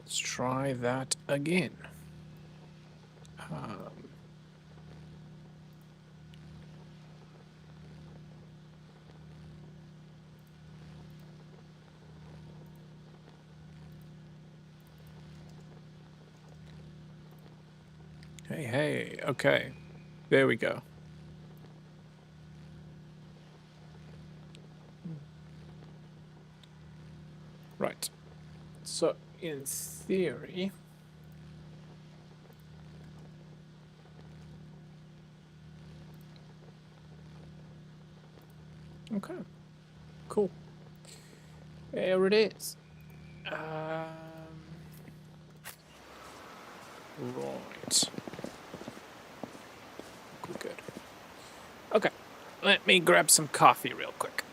Let's try that again. Hey, okay. There we go. Right. So, in theory... Okay. Cool. There it is. Right. Good. Okay. Let me grab some coffee real quick.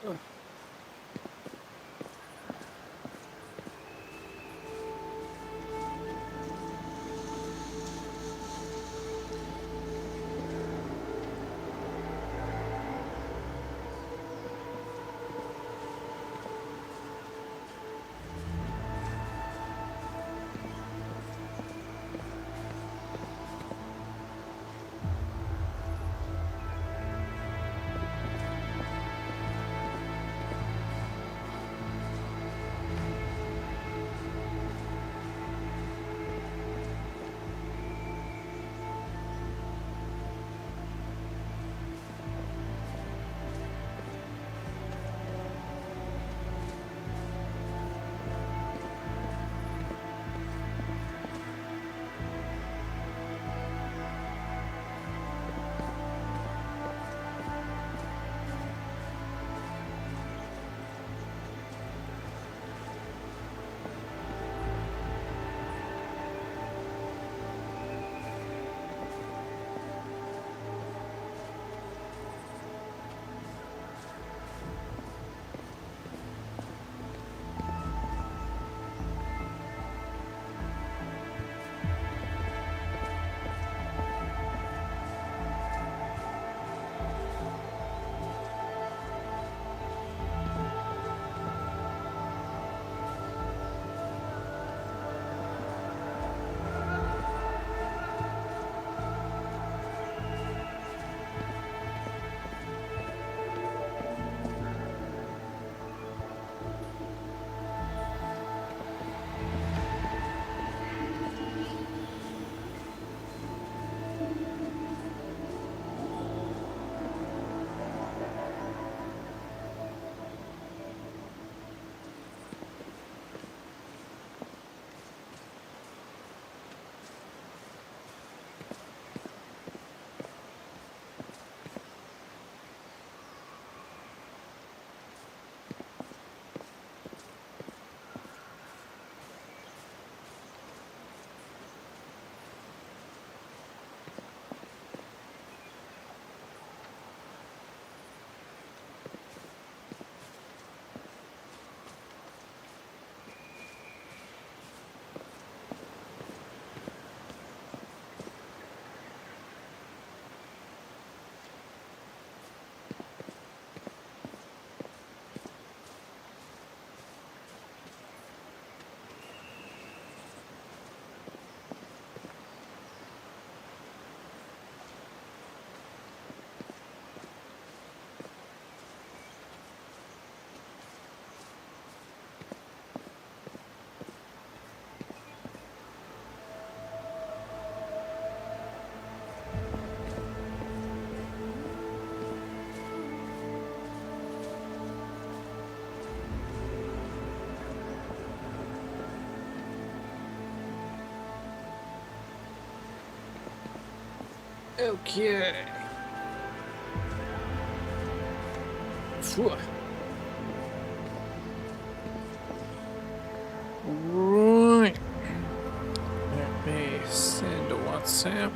Okay. Phew. Right. Let me send a WhatsApp.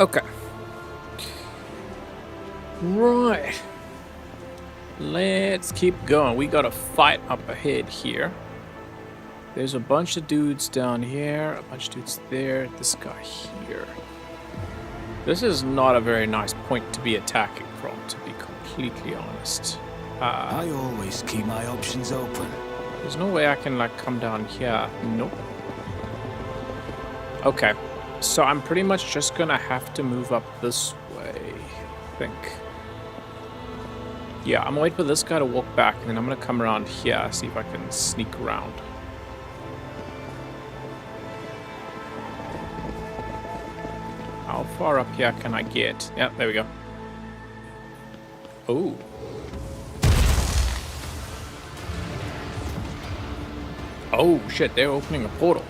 Okay. Right. Let's keep going. We got a fight up ahead here. There's a bunch of dudes down here, a bunch of dudes there, this guy here. This is not a very nice point to be attacking from, to be completely honest. I always keep my options open. There's no way I can, like, come down here. Nope. Okay. So I'm pretty much just gonna have to move up this way, I think. Yeah, I'm gonna wait for this guy to walk back, and then I'm gonna come around here, see if I can sneak around. How far up here can I get? Yeah, there we go. Oh. Oh shit, they're opening a portal.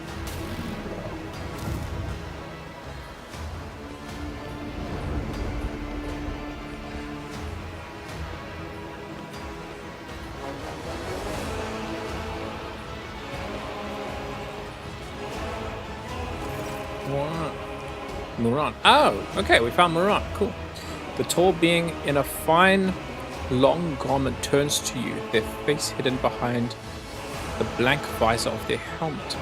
What? Muran. Oh, okay, we found Muran. Cool. The tall being in a fine, long garment turns to you, their face hidden behind the blank visor of their helmet.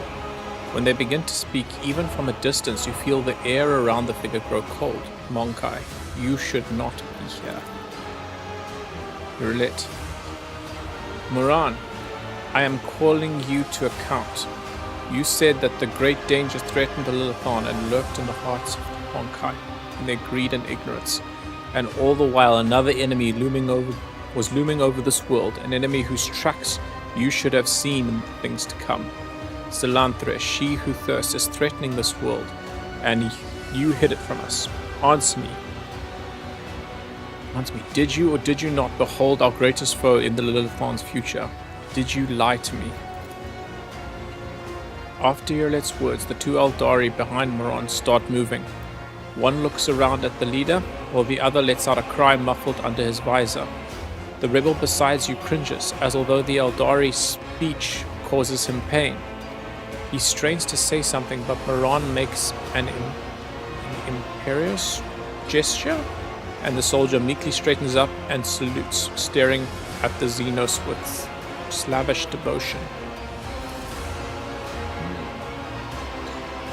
When they begin to speak, even from a distance, you feel the air around the figure grow cold. Monkai, you should not be here. Roulette. Muran, I am calling you to account. You said that the great danger threatened the Lilithon and lurked in the hearts of the Monkai, in their greed and ignorance. And all the while another enemy was looming over this world, an enemy whose tracks you should have seen things to come. Salanthresh, she who thirsts, is threatening this world, and you hid it from us. Answer me. Answer me. Did you or did you not behold our greatest foe in the Lilithon's future? Did you lie to me? After Yerlet's words, the two Eldari behind Moran start moving. One looks around at the leader, while the other lets out a cry muffled under his visor. The rebel beside you cringes, as although the Eldari's speech causes him pain. He strains to say something, but Moran makes an imperious gesture, and the soldier meekly straightens up and salutes, staring at the Xenos with slavish devotion.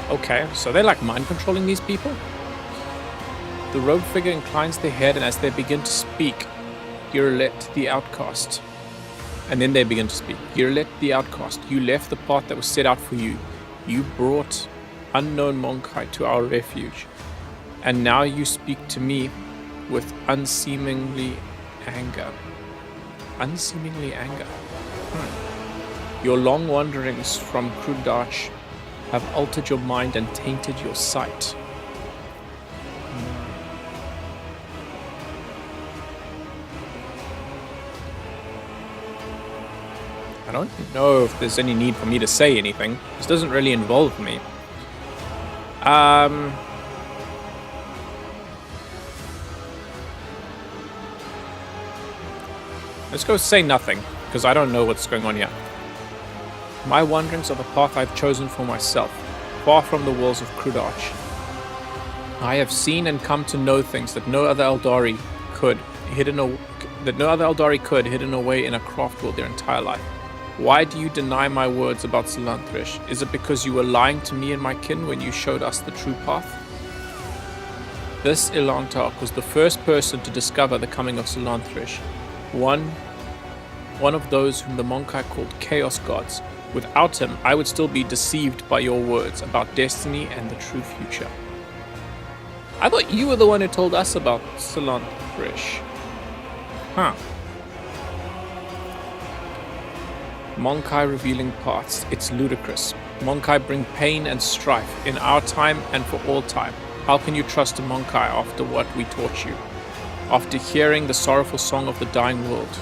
Okay, so they're like mind controlling these people? The robed figure inclines their head, and as they begin to speak, Yerlet the outcast. And then they begin to speak. Yerlet the outcast, you left the path that was set out for you. You brought unknown Monkai to our refuge. And now you speak to me with unseemingly anger. Unseemingly anger. Your long wanderings from Krudach have altered your mind and tainted your sight. I don't know if there's any need for me to say anything. This doesn't really involve me. Let's go say nothing, because I don't know what's going on here. My wanderings are the path I've chosen for myself, far from the walls of Krudach. I have seen and come to know things that no other Eldari could, hidden away in a craft world their entire life. Why do you deny my words about Salanthresh? Is it because you were lying to me and my kin when you showed us the true path? This Ilantark was the first person to discover the coming of Salanthresh, one of those whom the Monkai called Chaos Gods. Without him, I would still be deceived by your words about destiny and the true future. I thought you were the one who told us about Salanthresh. Huh. Monkai revealing paths. It's ludicrous. Monkai bring pain and strife in our time and for all time. How can you trust a Monkai after what we taught you? After hearing the sorrowful song of the dying world?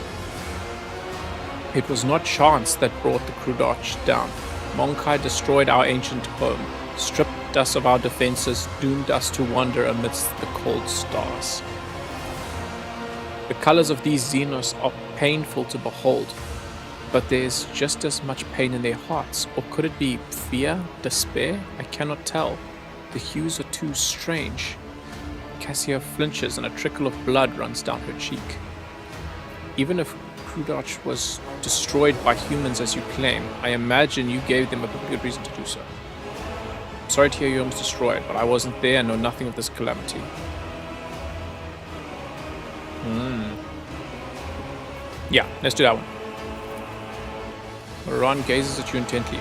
It was not chance that brought the Krudach down. Monkai destroyed our ancient home, stripped us of our defenses, doomed us to wander amidst the cold stars. The colors of these Xenos are painful to behold, but there is just as much pain in their hearts. Or could it be fear, despair? I cannot tell. The hues are too strange. Cassia flinches and a trickle of blood runs down her cheek. Even if Krudach was destroyed by humans as you claim, I imagine you gave them a good reason to do so. I'm sorry to hear your home was destroyed, but I wasn't there and know nothing of this calamity. Yeah, let's do that one. Moran gazes at you intently.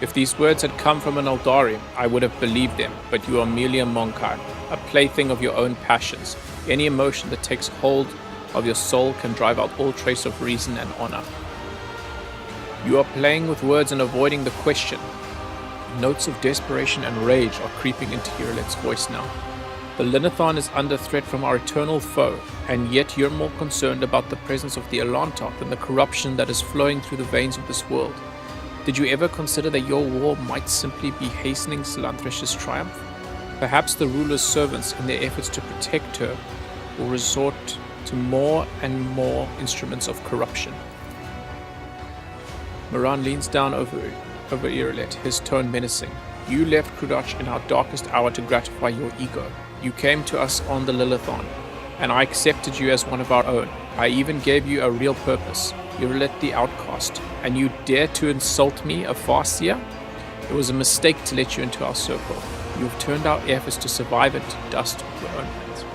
If these words had come from an Eldari, I would have believed them, but you are merely a Monkai, a plaything of your own passions. Any emotion that takes hold of your soul can drive out all trace of reason and honor. You are playing with words and avoiding the question. Notes of desperation and rage are creeping into Urilet's voice now. The Linnathon is under threat from our eternal foe, and yet you're more concerned about the presence of the Elantok than the corruption that is flowing through the veins of this world. Did you ever consider that your war might simply be hastening Silanthresh's triumph? Perhaps the ruler's servants, in their efforts to protect her, will resort to more and more instruments of corruption. Moran leans down over Irilet, his tone menacing. You left Krudach in our darkest hour to gratify your ego. You came to us on the Lilithon, and I accepted you as one of our own. I even gave you a real purpose. Irilet the outcast, and you dare to insult me, a Farseer? It was a mistake to let you into our circle. You've turned our efforts to survive it to dust with your own hands.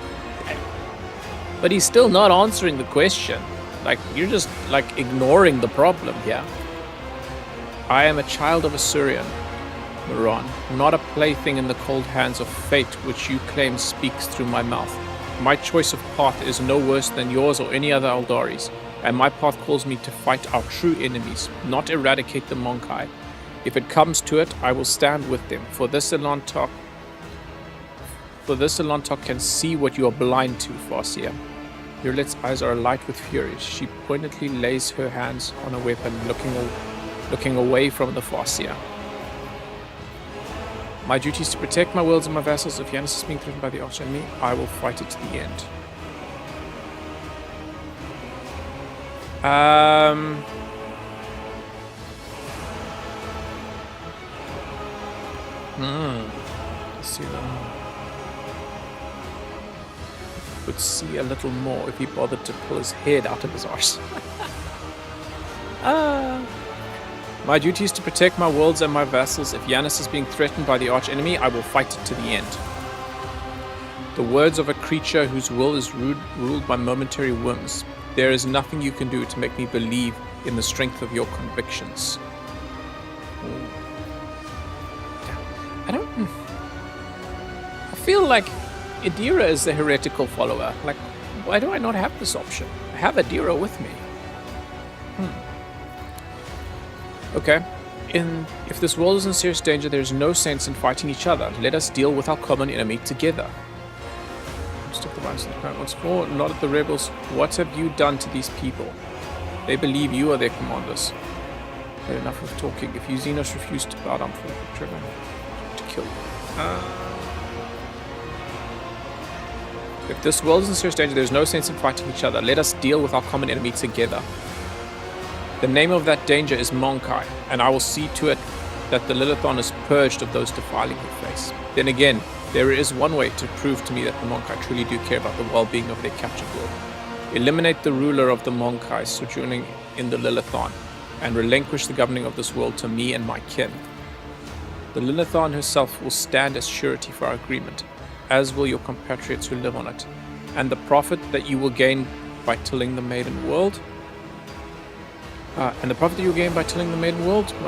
But he's still not answering the question. Like, you're just, like, ignoring the problem here. I am a child of Assyrian, Moran, not a plaything in the cold hands of fate which you claim speaks through my mouth. My choice of path is no worse than yours or any other Eldari's, and my path calls me to fight our true enemies, not eradicate the Monkai. If it comes to it, I will stand with them, for this Elantok can see what you are blind to, Farseer. Urilet's eyes are alight with fury. She pointedly lays her hands on a weapon, looking away from the Farseer. My duty is to protect my worlds and my vassals. If Yanis is being threatened by the archenemy, I will fight it to the end. Let's see them. Would see a little more if he bothered to pull his head out of his arse. My duty is to protect my worlds and my vassals. If Yanis is being threatened by the archenemy, I will fight it to the end. The words of a creature whose will is ruled by momentary whims. There is nothing you can do to make me believe in the strength of your convictions. I feel like Adira is the heretical follower. Like, why do I not have this option? I have Adira with me. Okay. If this world is in serious danger, there is no sense in fighting each other. Let us deal with our common enemy together. Stick the violence in the ground once more. Not at the rebels. What have you done to these people? They believe you are their commanders. But enough of talking. If you Xenos refuse to bow down for the trigger, to kill you. If this world is in serious danger, there is no sense in fighting each other. Let us deal with our common enemy together. The name of that danger is Monkai, and I will see to it that the Lilithon is purged of those defiling her face. Then again, there is one way to prove to me that the Monkai truly do care about the well-being of their captured world. Eliminate the ruler of the Monkai sojourning in the Lilithon, and relinquish the governing of this world to me and my kin. The Lilithon herself will stand as surety for our agreement, as will your compatriots who live on it, and the profit that you will gain by tilling the maiden world. Until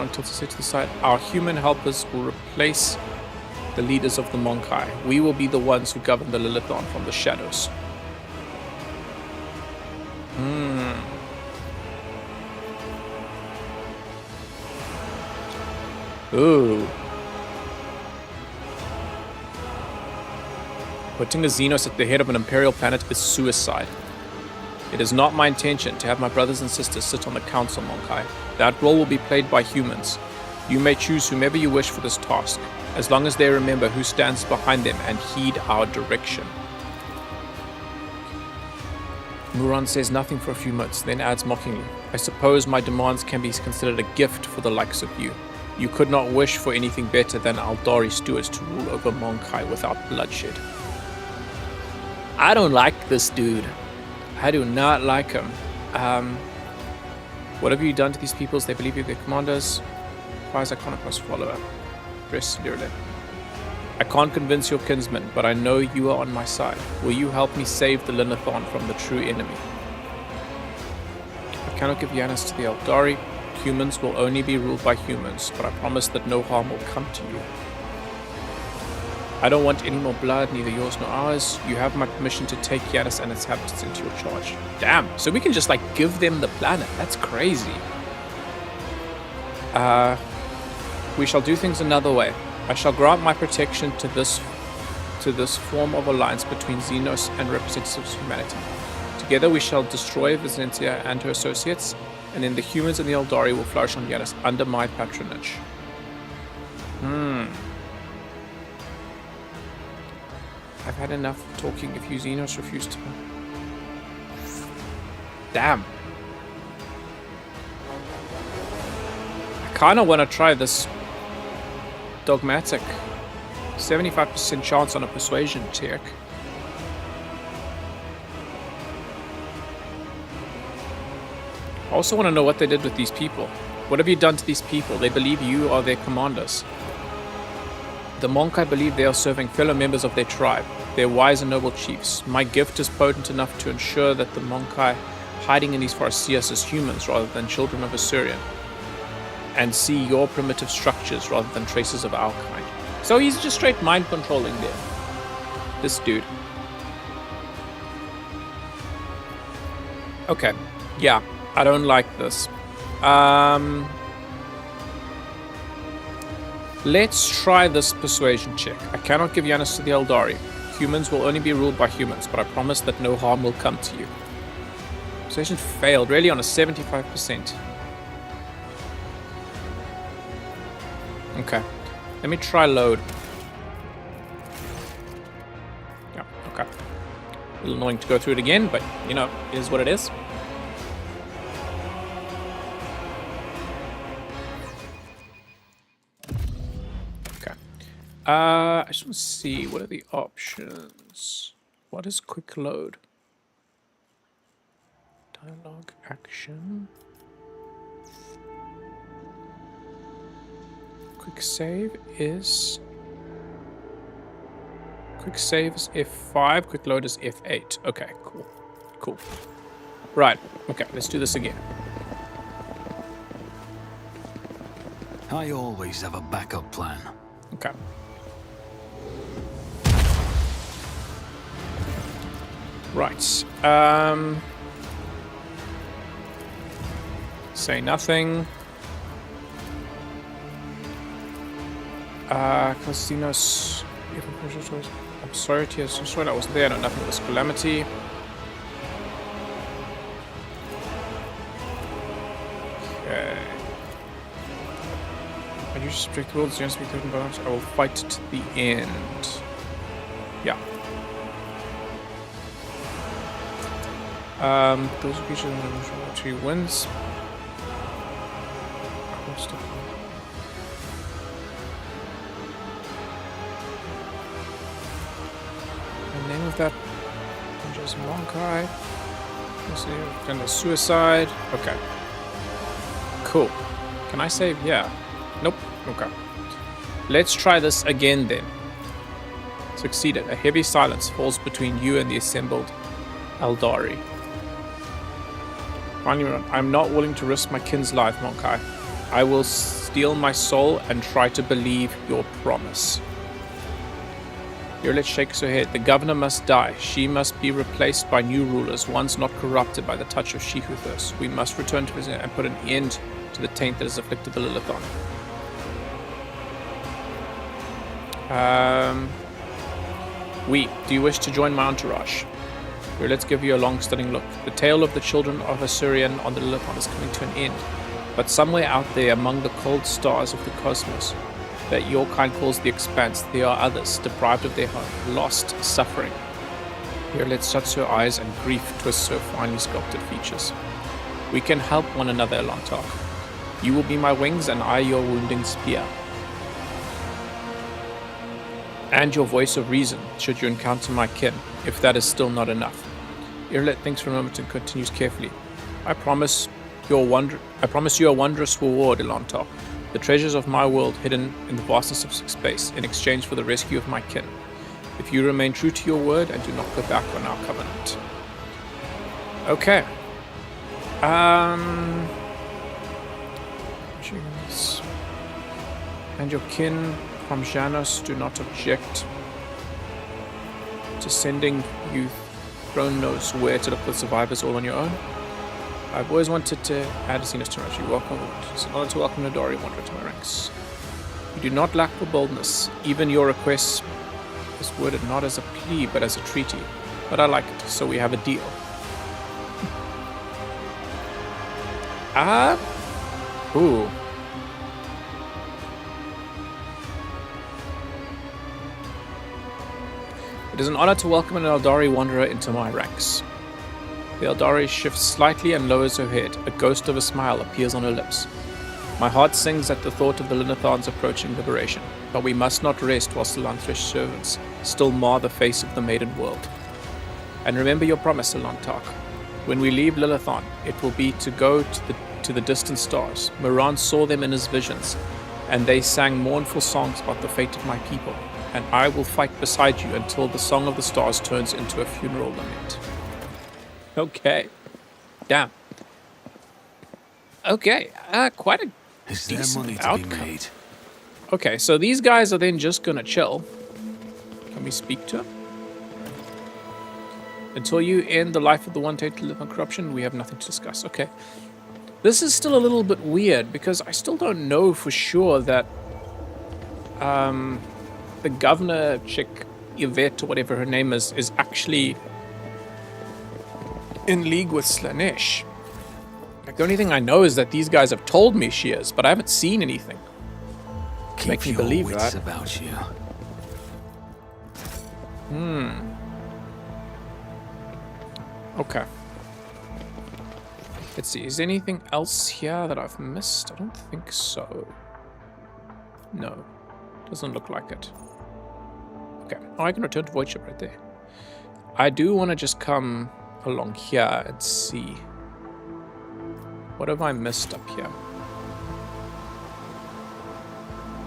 to say to the side, our human helpers will replace the leaders of the Monkai. We will be the ones who govern the Lilithon from the shadows. Ooh. Putting a Xenos at the head of an Imperial planet is suicide. It is not my intention to have my brothers and sisters sit on the Council, Monkai. That role will be played by humans. You may choose whomever you wish for this task, as long as they remember who stands behind them and heed our direction. Moran says nothing for a few moments, then adds mockingly, I suppose my demands can be considered a gift for the likes of you. You could not wish for anything better than Eldari stewards to rule over Monkai without bloodshed. I don't like this dude. I do not like him. What have you done to these peoples? They believe you're their commanders. Why is Iconoclast follower? Dress Lirle. I can't convince your kinsmen, but I know you are on my side. Will you help me save the Linnathon from the true enemy? I cannot give Yanis to the Eldari. Humans will only be ruled by humans, but I promise that no harm will come to you. I don't want any more blood, neither yours nor ours. You have my permission to take Yanis and its inhabitants into your charge. Damn, so we can just like give them the planet. That's crazy. We shall do things another way. I shall grant my protection to this form of alliance between Xenos and representatives of humanity. Together we shall destroy Vizentia and her associates, and then the humans and the Eldari will flourish on Yanis under my patronage. I've had enough talking if you Xenos refuse to... Damn. I kinda wanna try this dogmatic 75% chance on a persuasion check. I also want to know what they did with these people. What have you done to these people? They believe you are their commanders. The Monkai believe they are serving fellow members of their tribe. They're wise and noble chiefs. My gift is potent enough to ensure that the Monkai hiding in these forests see us as humans rather than children of Assyrian, and see your primitive structures rather than traces of our kind. So he's just straight mind controlling them. This dude. Okay. Yeah, I don't like this. Let's try this persuasion check. I cannot give Yanis to the Eldari. Humans will only be ruled by humans, but I promise that no harm will come to you. Persuasion failed, really on a 75%. Okay. Let me try load. Yeah, okay. A little annoying to go through it again, but, you know, it is what it is. Okay. I just want to see, what are the options? What is quick load? Dialogue, action... Quick save is F5, quick load is F8. Okay, cool. Cool. Right, okay, let's do this again. I always have a backup plan. Okay. Right. Say nothing. Casinos. I'm sorry, Tears. I'm sorry that wasn't there. No, nothing was calamity. Okay. I usually subject the world to be taken balance. I will fight to the end. Yeah. Those creatures in 2 wins. Name of that just Monkai. Then the suicide. Okay. Cool. Can I save? Yeah. Nope. Okay. Let's try this again then. Succeeded. A heavy silence falls between you and the assembled Eldari. Finally, I'm not willing to risk my kin's life, Monkai. I will steal my soul and try to believe your promise. Irlet shakes her head. The governor must die. She must be replaced by new rulers, ones not corrupted by the touch of she who thirsts. We must return to Vizier and put an end to the taint that has afflicted the Lilithon. Do you wish to join my entourage? Here, let's give you a long, stunning look. The tale of the children of Assyrian on the Lilithon is coming to an end. But somewhere out there among the cold stars of the cosmos, that your kind calls the expanse, there are others, deprived of their home, lost, suffering. Here, let's shuts her eyes and grief twists her finely sculpted features. We can help one another, Elantar. You will be my wings and I your wounding spear. And your voice of reason, should you encounter my kin, if that is still not enough. Irlet thinks for a moment and continues carefully. I promise I promise you a wondrous reward, Ilantar. The treasures of my world hidden in the vastness of space in exchange for the rescue of my kin. If you remain true to your word and do not go back on our covenant. Okay. And your kin from Janus do not object to sending you Throne knows where to look for survivors all on your own. I've always wanted to add a Zenith to you. Welcome. It's an honor to welcome Nadari Wanderer to my ranks. You do not lack for boldness. Even your request is worded not as a plea, but as a treaty. But I like it, so we have a deal. Ooh. It is an honor to welcome an Eldari Wanderer into my ranks. The Eldari shifts slightly and lowers her head. A ghost of a smile appears on her lips. My heart sings at the thought of the Linnathans approaching liberation, but we must not rest whilst the Lanthrish servants still mar the face of the maiden world. And remember your promise, Elantark. When we leave Lilithan, it will be to go to the distant stars. Moran saw them in his visions, and they sang mournful songs about the fate of my people. And I will fight beside you until the song of the stars turns into a funeral lament. Okay. Damn. Okay. Quite a Is there decent money to outcome. be made? Okay, so these guys are then just gonna chill. Can we speak to them? Until you end the life of the one tainted to live on corruption, we have nothing to discuss. Okay. This is still a little bit weird because I still don't know for sure that the governor chick, Yvette or whatever her name is actually in league with Slanesh. Like, the only thing I know is that these guys have told me she is, but I haven't seen anything. Keep Make me your believe wits that. about you. Okay. Let's see, is there anything else here that I've missed? I don't think so. No. Doesn't look like it. Okay. Oh, I can return to Voidship right there. I do want to just come along here and see. What have I missed up here?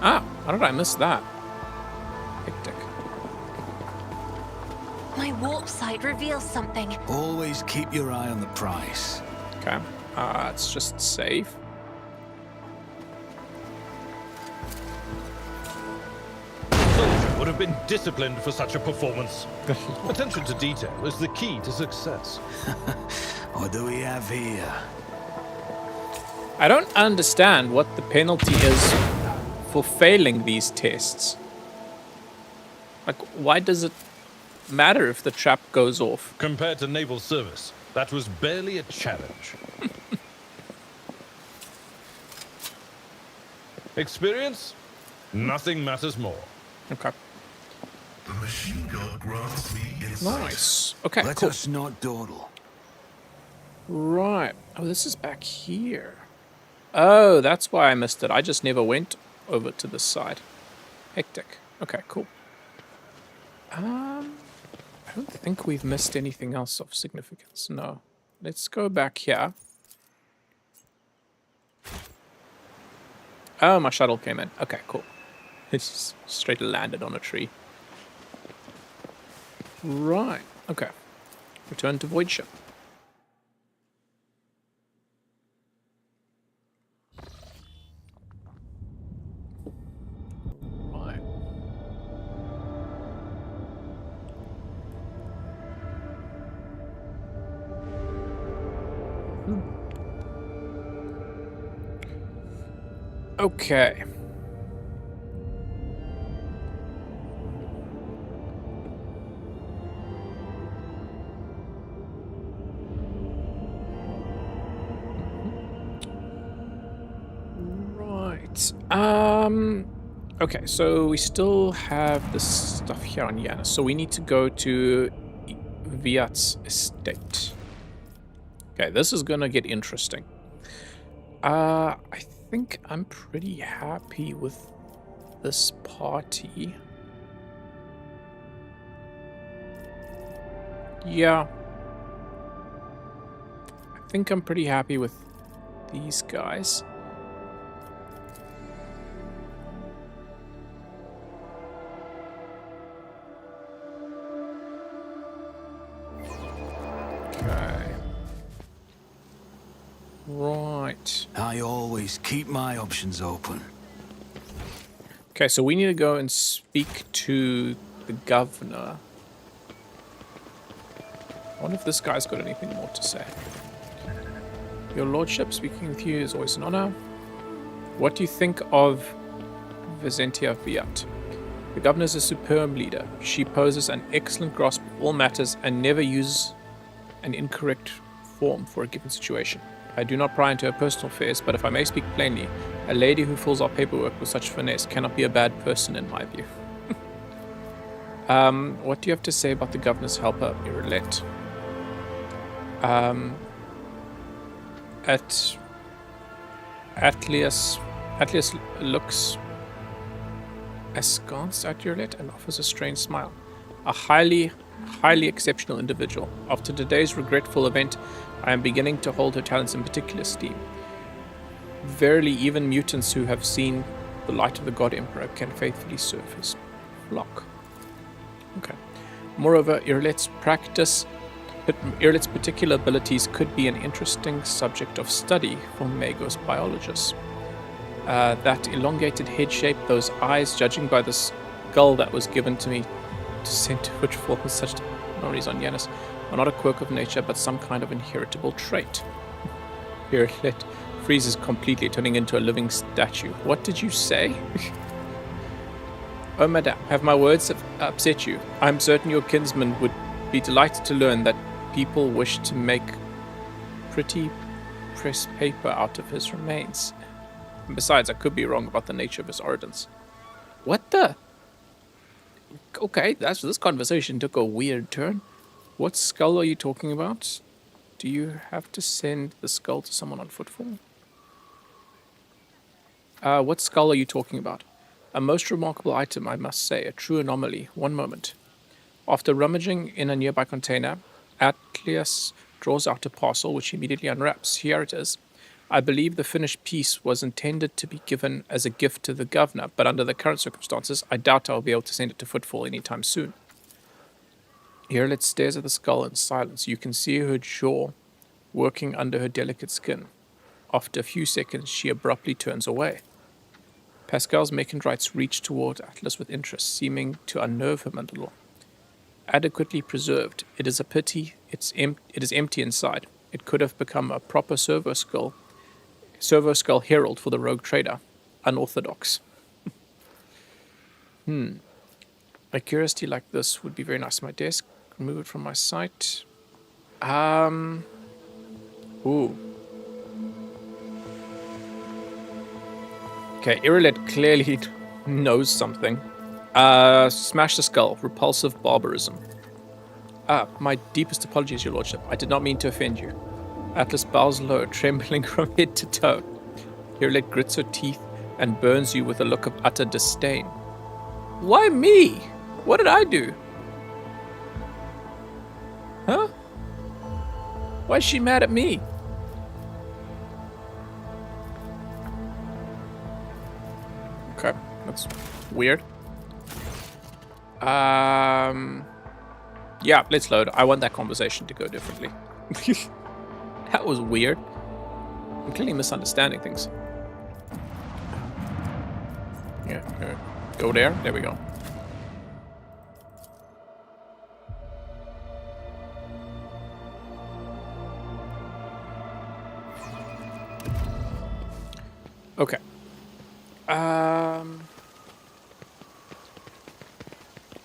Ah, how did I miss that? Hectic. My warp sight reveals something. Always keep your eye on the prize. Okay. It's just save. Soldier would have been disciplined for such a performance. Attention to detail is the key to success. What do we have here? I don't understand what the penalty is for failing these tests. Like, why does it matter if the trap goes off? Compared to naval service, that was barely a challenge. Experience? Nothing matters more. Okay. The machine gun grants me insight. Nice. Okay, Let cool. us not dawdle. Right. Oh, this is back here. Oh, that's why I missed it. I just never went over to this side. Hectic. Okay, cool. I don't think we've missed anything else of significance. No. Let's go back here. Oh, my shuttle came in. Okay, cool. It's straight landed on a tree. Right. Okay. Return to Voidship. Right. Okay. Right. Okay, so we still have this stuff here on Janus. So we need to go to Viat's estate. Okay, this is gonna get interesting. I think I'm pretty happy with this party. Yeah. I think I'm pretty happy with these guys. Okay. Right. I always keep my options open. Okay, so we need to go and speak to the governor. I wonder if this guy's got anything more to say. Your lordship, speaking with you is always an honor. What do you think of Vizentia Viat? The governor is a superb leader. She possesses an excellent grasp of all matters and never uses an incorrect form for a given situation. I do not pry into her personal affairs, but if I may speak plainly, a lady who fills our paperwork with such finesse cannot be a bad person in my view. What do you have to say about the governor's helper, Irelet? Atlius looks askance at Irelet and offers a strange smile. A highly exceptional individual. After today's regretful event, I am beginning to hold her talents in particular esteem. Verily, even mutants who have seen the light of the God Emperor can faithfully serve his flock. Okay. Moreover, Irelet's particular abilities could be an interesting subject of study for Magos biologists. That elongated head shape, those eyes, judging by the skull that was given to me to send to which form such memories on Yanis, are not a quirk of nature, but some kind of inheritable trait. Irelet freezes completely, turning into a living statue. What did you say? Oh, madame, have my words upset you? I am certain your kinsman would be delighted to learn that people wish to make pretty press paper out of his remains. And besides, I could be wrong about the nature of his origins. What the? Okay, this conversation took a weird turn. What skull are you talking about? Do you have to send the skull to someone on footfall? What skull are you talking about? A most remarkable item, I must say, a true anomaly. One moment. After rummaging in a nearby container, Atlius draws out a parcel, which he immediately unwraps. Here it is. I believe the finished piece was intended to be given as a gift to the governor, but under the current circumstances, I doubt I'll be able to send it to Footfall anytime soon. Irelet stares at the skull in silence. You can see her jaw working under her delicate skin. After a few seconds, she abruptly turns away. Pascal's mechanites reach toward Atlas with interest, seeming to unnerve him a little. Adequately preserved, it is a pity it is empty inside. It could have become a proper servo skull herald for the rogue trader. Unorthodox. A curiosity like this would be very nice on my desk. Remove it from my sight. Ooh. Okay, Irelet clearly knows something. Smash the skull. Repulsive barbarism. My deepest apologies, your lordship. I did not mean to offend you. Atlas bows low, trembling from head to toe. Irelet grits her teeth and burns you with a look of utter disdain. Why me? What did I do? Huh? Why is she mad at me? Okay, that's weird. Yeah, let's load. I want that conversation to go differently. That was weird. I'm clearly misunderstanding things. Yeah, go there. There we go. Okay.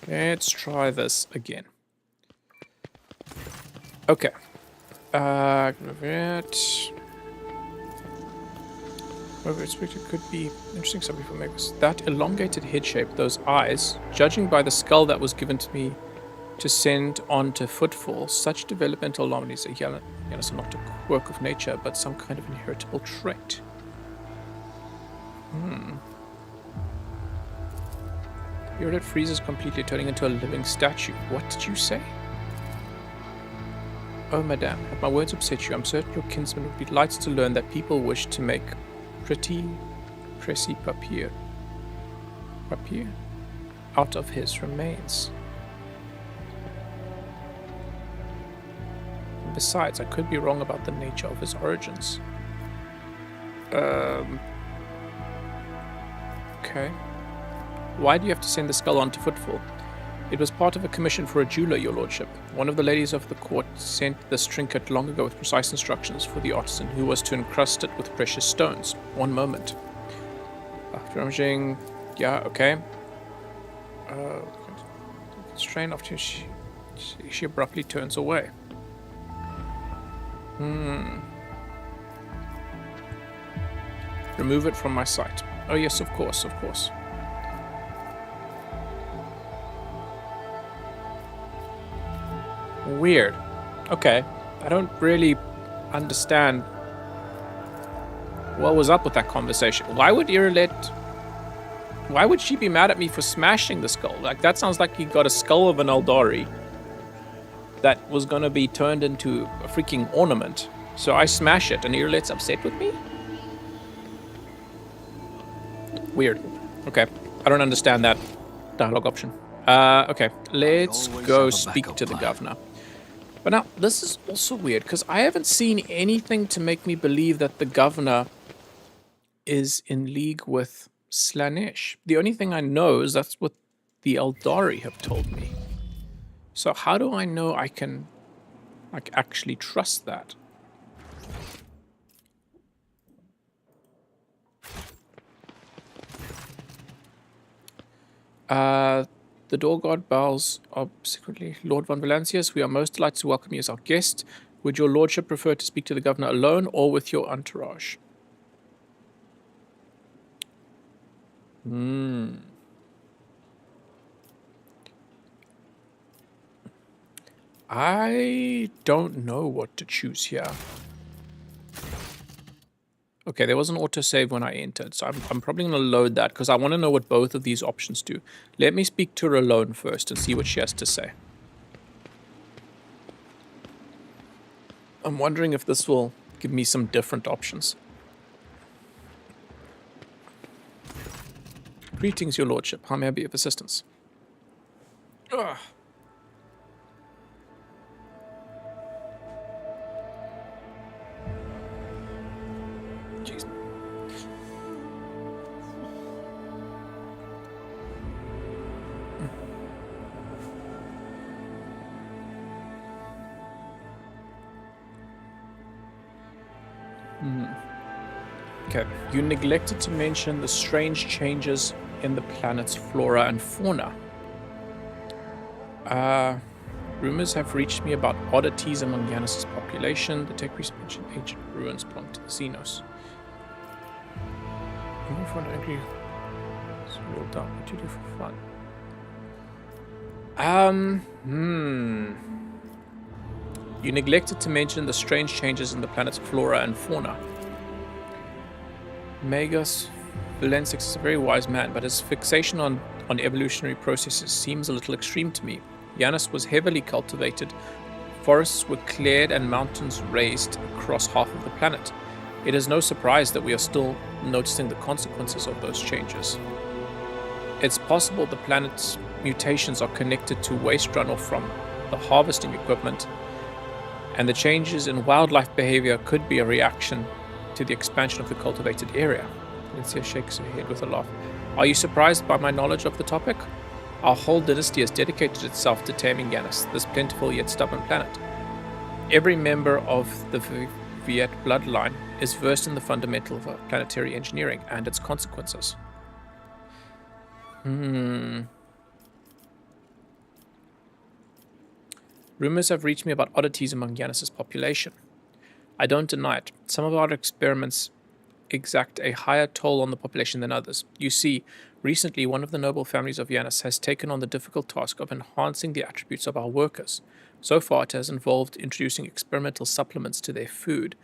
Let's try this again. Okay. Whoever expected could be interesting subject for makers. That elongated head shape, those eyes, judging by the skull that was given to me to send on to Footfall, such developmental anomalies are not a quirk of nature, but some kind of inheritable trait. Irelet freezes completely, turning into a living statue. What did you say? Oh, madame, if my words upset you, I'm certain your kinsman would be delighted to learn that people wish to make pretty, pressy papier out of his remains. Besides, I could be wrong about the nature of his origins. Okay. Why do you have to send the skull on to Footfall? It was part of a commission for a jeweler, your lordship. One of the ladies of the court sent this trinket long ago with precise instructions for the artisan, who was to encrust it with precious stones. One moment. After rummaging... Yeah, okay. Strain after she abruptly turns away. Remove it from my sight. Oh yes, of course, of course. Weird. Okay. I don't really understand what was up with that conversation. Why would she be mad at me for smashing the skull? Like, that sounds like he got a skull of an Eldari that was gonna be turned into a freaking ornament. So I smash it and Irulet's upset with me? Weird. Okay. I don't understand that dialogue option. Okay. Let's go speak to the governor. But now, this is also weird, because I haven't seen anything to make me believe that the governor is in league with Slaanesh. The only thing I know is that's what the Eldari have told me. So how do I know I can, like, actually trust that? The door guard bows obsequiously. Lord von Valancius, we are most delighted to welcome you as our guest. Would your lordship prefer to speak to the governor alone or with your entourage? I don't know what to choose here. Okay, there was an autosave when I entered, so I'm probably going to load that because I want to know what both of these options do. Let me speak to her alone first and see what she has to say. I'm wondering if this will give me some different options. Greetings, your lordship. How may I be of assistance? Ugh. Jeez. Okay. You neglected to mention the strange changes in the planet's flora and fauna. Rumors have reached me about oddities among Yanis' population. The tech priest mentioned ancient ruins belong to the Xenos. Even for an angry, it's real dumb. What do you do for fun? You neglected to mention the strange changes in the planet's flora and fauna. Magus Valensix is a very wise man, but his fixation on evolutionary processes seems a little extreme to me. Yanis was heavily cultivated, forests were cleared and mountains raised across half of the planet. It is no surprise that we are still noticing the consequences of those changes. It's possible the planet's mutations are connected to waste runoff from the harvesting equipment, and the changes in wildlife behavior could be a reaction to the expansion of the cultivated area. Valencia shakes her head with a laugh. Are you surprised by my knowledge of the topic? Our whole dynasty has dedicated itself to taming Yanis, this plentiful yet stubborn planet. Every member of the Viet bloodline is versed in the fundamentals of planetary engineering and its consequences. Rumors have reached me about oddities among Yanis' population. I don't deny it. Some of our experiments exact a higher toll on the population than others. You see, recently one of the noble families of Yanis has taken on the difficult task of enhancing the attributes of our workers. So far it has involved introducing experimental supplements to their food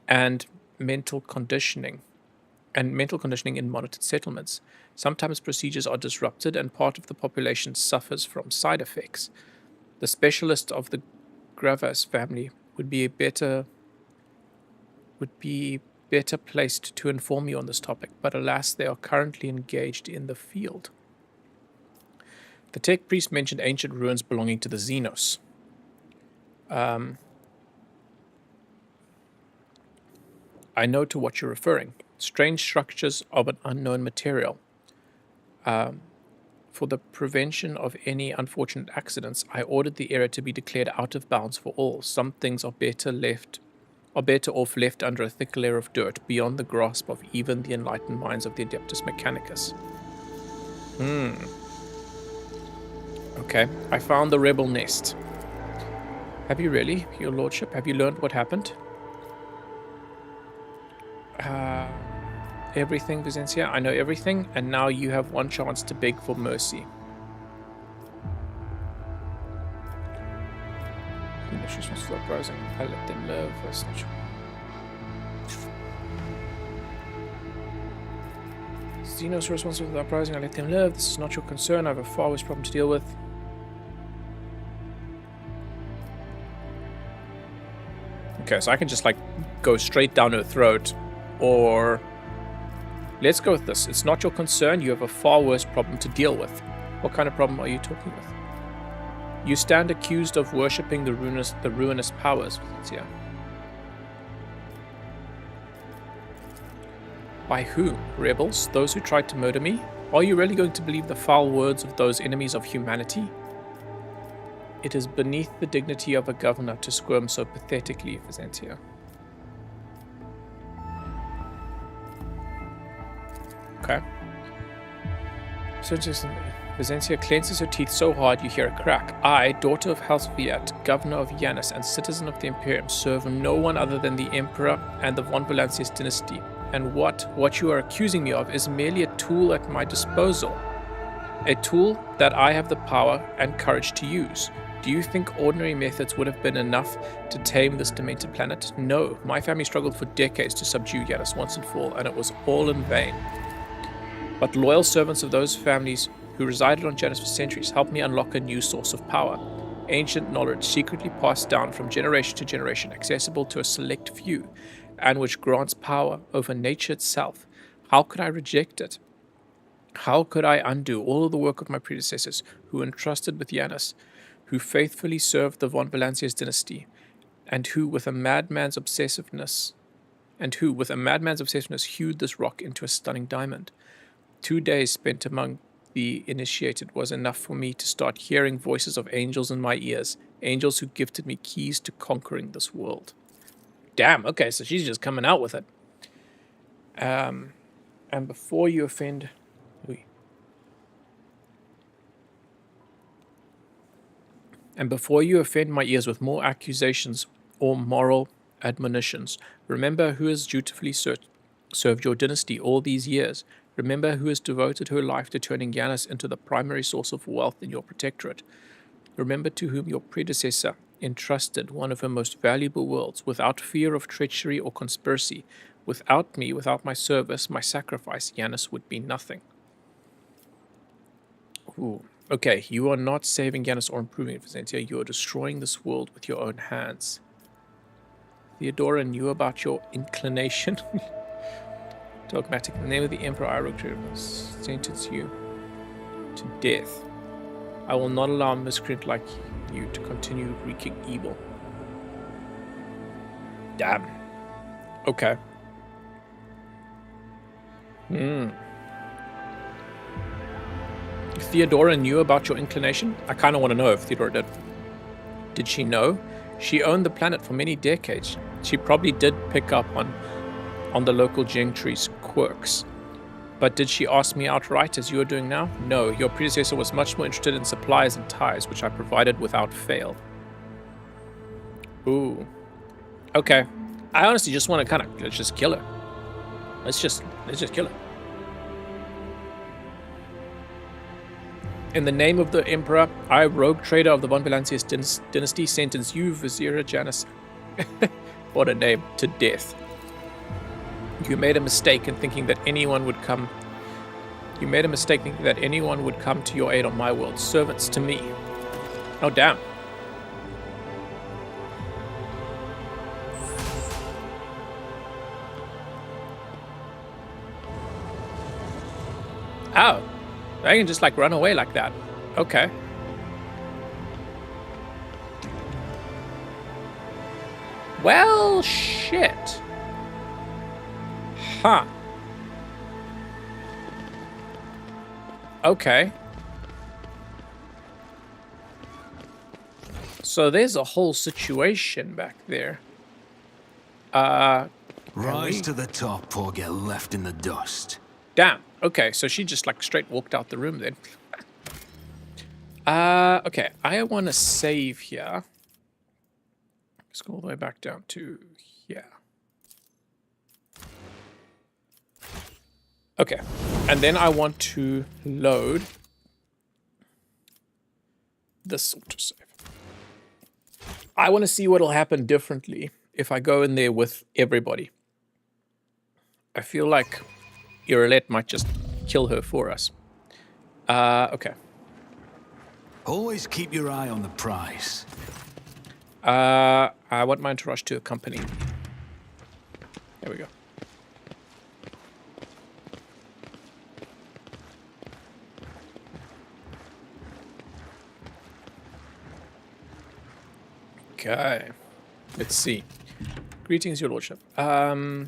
and mental conditioning in monitored settlements. Sometimes procedures are disrupted and part of the population suffers from side effects. The specialist of the Gravas family would be better placed to inform you on this topic, but alas, they are currently engaged in the field. The tech priest mentioned ancient ruins belonging to the Xenos. I know to what you're referring. Strange structures of an unknown material. For the prevention of any unfortunate accidents, I ordered the area to be declared out of bounds for all. Some things are better off left under a thick layer of dirt, beyond the grasp of even the enlightened minds of the Adeptus Mechanicus. Okay, I found the rebel nest. Have you really, your lordship? Have you learned what happened? Everything, Vizencia. I know everything, and now you have one chance to beg for mercy. Uprising. I let them live. That's not true. Xenos are responsible for the uprising. I let them live. This is not your concern. I have a far worse problem to deal with. Okay, so I can just like go straight down her throat, or let's go with this. It's not your concern. You have a far worse problem to deal with. What kind of problem are you talking with? You stand accused of worshipping the ruinous powers. Yeah. By who? Rebels? Those who tried to murder me? Are you really going to believe the foul words of those enemies of humanity? It is beneath the dignity of a governor to squirm so pathetically, Vizentia. Okay. So just Vizencia clenches her teeth so hard you hear a crack. I, daughter of House Viat, governor of Yanis, and citizen of the Imperium, serve no one other than the Emperor and the von Valancius dynasty. And what you are accusing me of is merely a tool at my disposal. A tool that I have the power and courage to use. Do you think ordinary methods would have been enough to tame this demented planet? No, my family struggled for decades to subdue Yanis once and for all, and it was all in vain. But loyal servants of those families who resided on Janus for centuries helped me unlock a new source of power. Ancient knowledge secretly passed down from generation to generation, accessible to a select few, and which grants power over nature itself. How could I reject it? How could I undo all of the work of my predecessors who entrusted with Janus, who faithfully served the von Valancius dynasty, and who with a madman's obsessiveness hewed this rock into a stunning diamond? 2 days spent among the initiated was enough for me to start hearing voices of angels in my ears, angels who gifted me keys to conquering this world. Damn, okay, so she's just coming out with it. And before you offend... And before you offend my ears with more accusations or moral admonitions, remember who has dutifully served your dynasty all these years. Remember who has devoted her life to turning Yanis into the primary source of wealth in your protectorate. Remember to whom your predecessor entrusted one of her most valuable worlds, without fear of treachery or conspiracy. Without me, without my service, my sacrifice, Yanis would be nothing. Ooh. Okay, you are not saving Yanis or improving it, Vizentia. You are destroying this world with your own hands. Theodora knew about your inclination. Dogmatic. In the name of the Emperor, I sentence you to death. I will not allow a miscreant like you to continue wreaking evil. Damn. Okay. Theodora knew about your inclination? I kind of want to know if Theodora did. Did she know? She owned the planet for many decades. She probably did pick up on the local Gentry's quirks. But did she ask me outright as you are doing now? No, your predecessor was much more interested in supplies and ties, which I provided without fail. Ooh. Okay. I honestly just want to let's just kill her. Let's just kill her. In the name of the Emperor, I, rogue trader of the von Valancius dynasty, sentence you, Vizier Janus, what a name, to death. You made a mistake in thinking that anyone would come. You made a mistake thinking that anyone would come to your aid on my world. Servants to me. Oh, damn. Oh. I can just, like, run away like that. Okay. Well, shit. Huh. Okay. So there's a whole situation back there. Rise to the top or get left in the dust. Damn. Okay, so she just like straight walked out the room then. Okay, I want to save here. Let's go all the way back down to here. Okay, and then I want to load this autosave. I want to see what'll happen differently if I go in there with everybody. I feel like Irelette might just kill her for us. Okay. Always keep your eye on the prize. I want my entourage to accompany me. There we go. Okay. Let's see. Greetings, your lordship. Okay,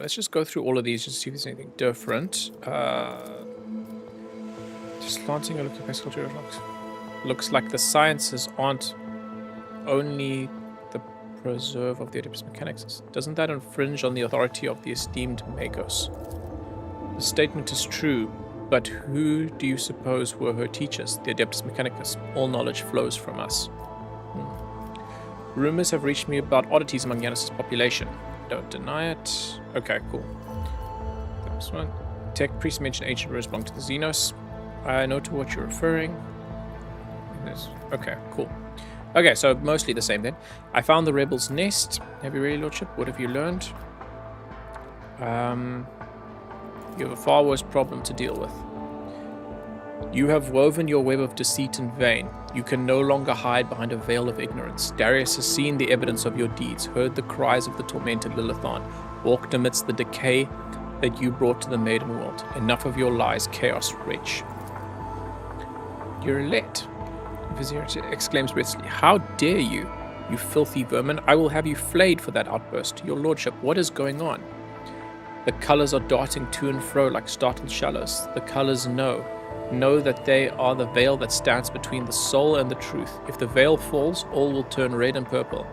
let's just go through all of these just to see if there's anything different. Just glancing a look at base culture looks like the sciences aren't only the preserve of the Oedipus Mechanicus. Doesn't that infringe on the authority of the esteemed Magos? The statement is true, but who do you suppose were her teachers, the Adeptus Mechanicus? All knowledge flows from us. Rumors have reached me about oddities among Janus' population. Don't deny it. Okay, cool. This one. Tech priest mentioned ancient ruins belong to the Xenos. I know to what you're referring. Okay, cool. Okay, so mostly the same then. I found the rebels' nest. Have you really, lordship? What have you learned? You have a far worse problem to deal with. You have woven your web of deceit in vain. You can no longer hide behind a veil of ignorance. Darius has seen the evidence of your deeds, heard the cries of the tormented Lilithon, walked amidst the decay that you brought to the maiden world. Enough of your lies, chaos wretch. You're lit, Vizier exclaims breathlessly. How dare you, you filthy vermin? I will have you flayed for that outburst. Your lordship, what is going on? The colors are darting to and fro like startled shallows. The colors know that they are the veil that stands between the soul and the truth. If the veil falls, all will turn red and purple.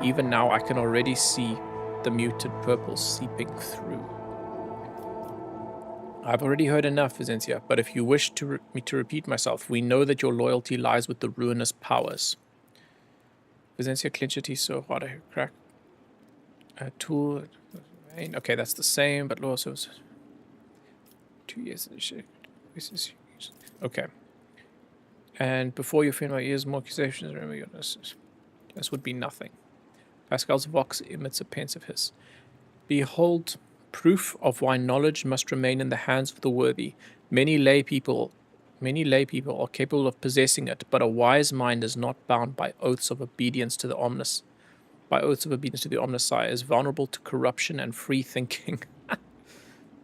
Even now I can already see the muted purple seeping through. I've already heard enough, Vizencia, but if you wish me to repeat myself, we know that your loyalty lies with the ruinous powers. Vizencia clenched her teeth so hard I cracked. A tool. Okay, that's the same, but also 2 years. Okay. And before you feel my ears, more accusations, remember your nurses. This would be nothing. Pascal's vox emits a pensive hiss. Behold, proof of why knowledge must remain in the hands of the worthy. Many lay people are capable of possessing it, but a wise mind is not bound by oaths of obedience to the omnis. By oaths of obedience to the Omnissiah, is vulnerable to corruption and free thinking.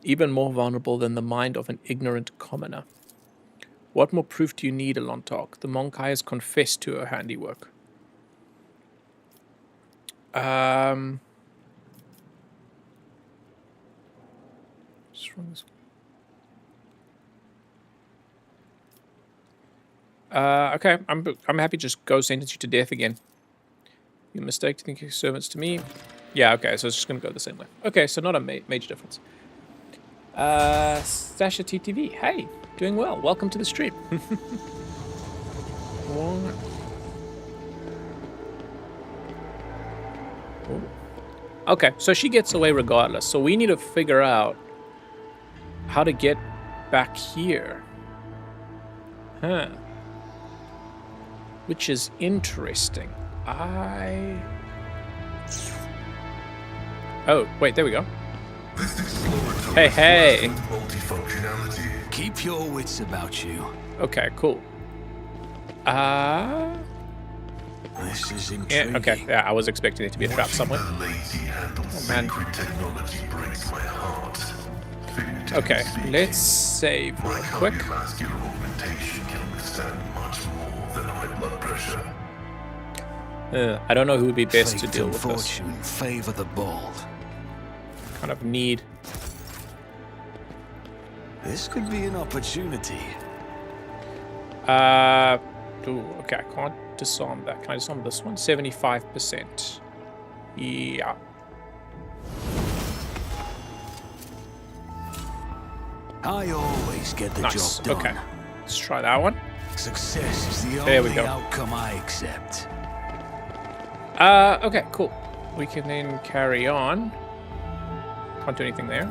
Even more vulnerable than the mind of an ignorant commoner. What more proof do you need, Alontark? The Monkai has confessed to her handiwork. Okay, I'm happy to just go sentence you to death again. You mistake to think your servants to me. Yeah, okay, so it's just going to go the same way. Okay, so not a major difference. Sasha TTV, hey, doing well. Welcome to the stream. Okay, so she gets away regardless. So we need to figure out how to get back here. Huh. Which is interesting. Oh, wait, there we go. Hey. Multifunctionality. Keep your wits about you. Okay, cool. This is Yeah, intriguing. okay. Yeah, I was expecting it to be a trap somewhere. A lazy handle man. sacred technology breaks my heart. Okay, let's save real My quick. cardiovascular augmentation can withstand much more than high blood pressure. I don't know who would be best to Fate deal and with this. fortune favor the bold. Kind of need. This could be an opportunity. Ooh, okay, I can't disarm that. Can I disarm this one? 75%. Yeah. I always get the Nice. job done. Okay. Let's try that one. Success is the There we only go. outcome I accept. Okay, cool. We can then carry on. Can't do anything there.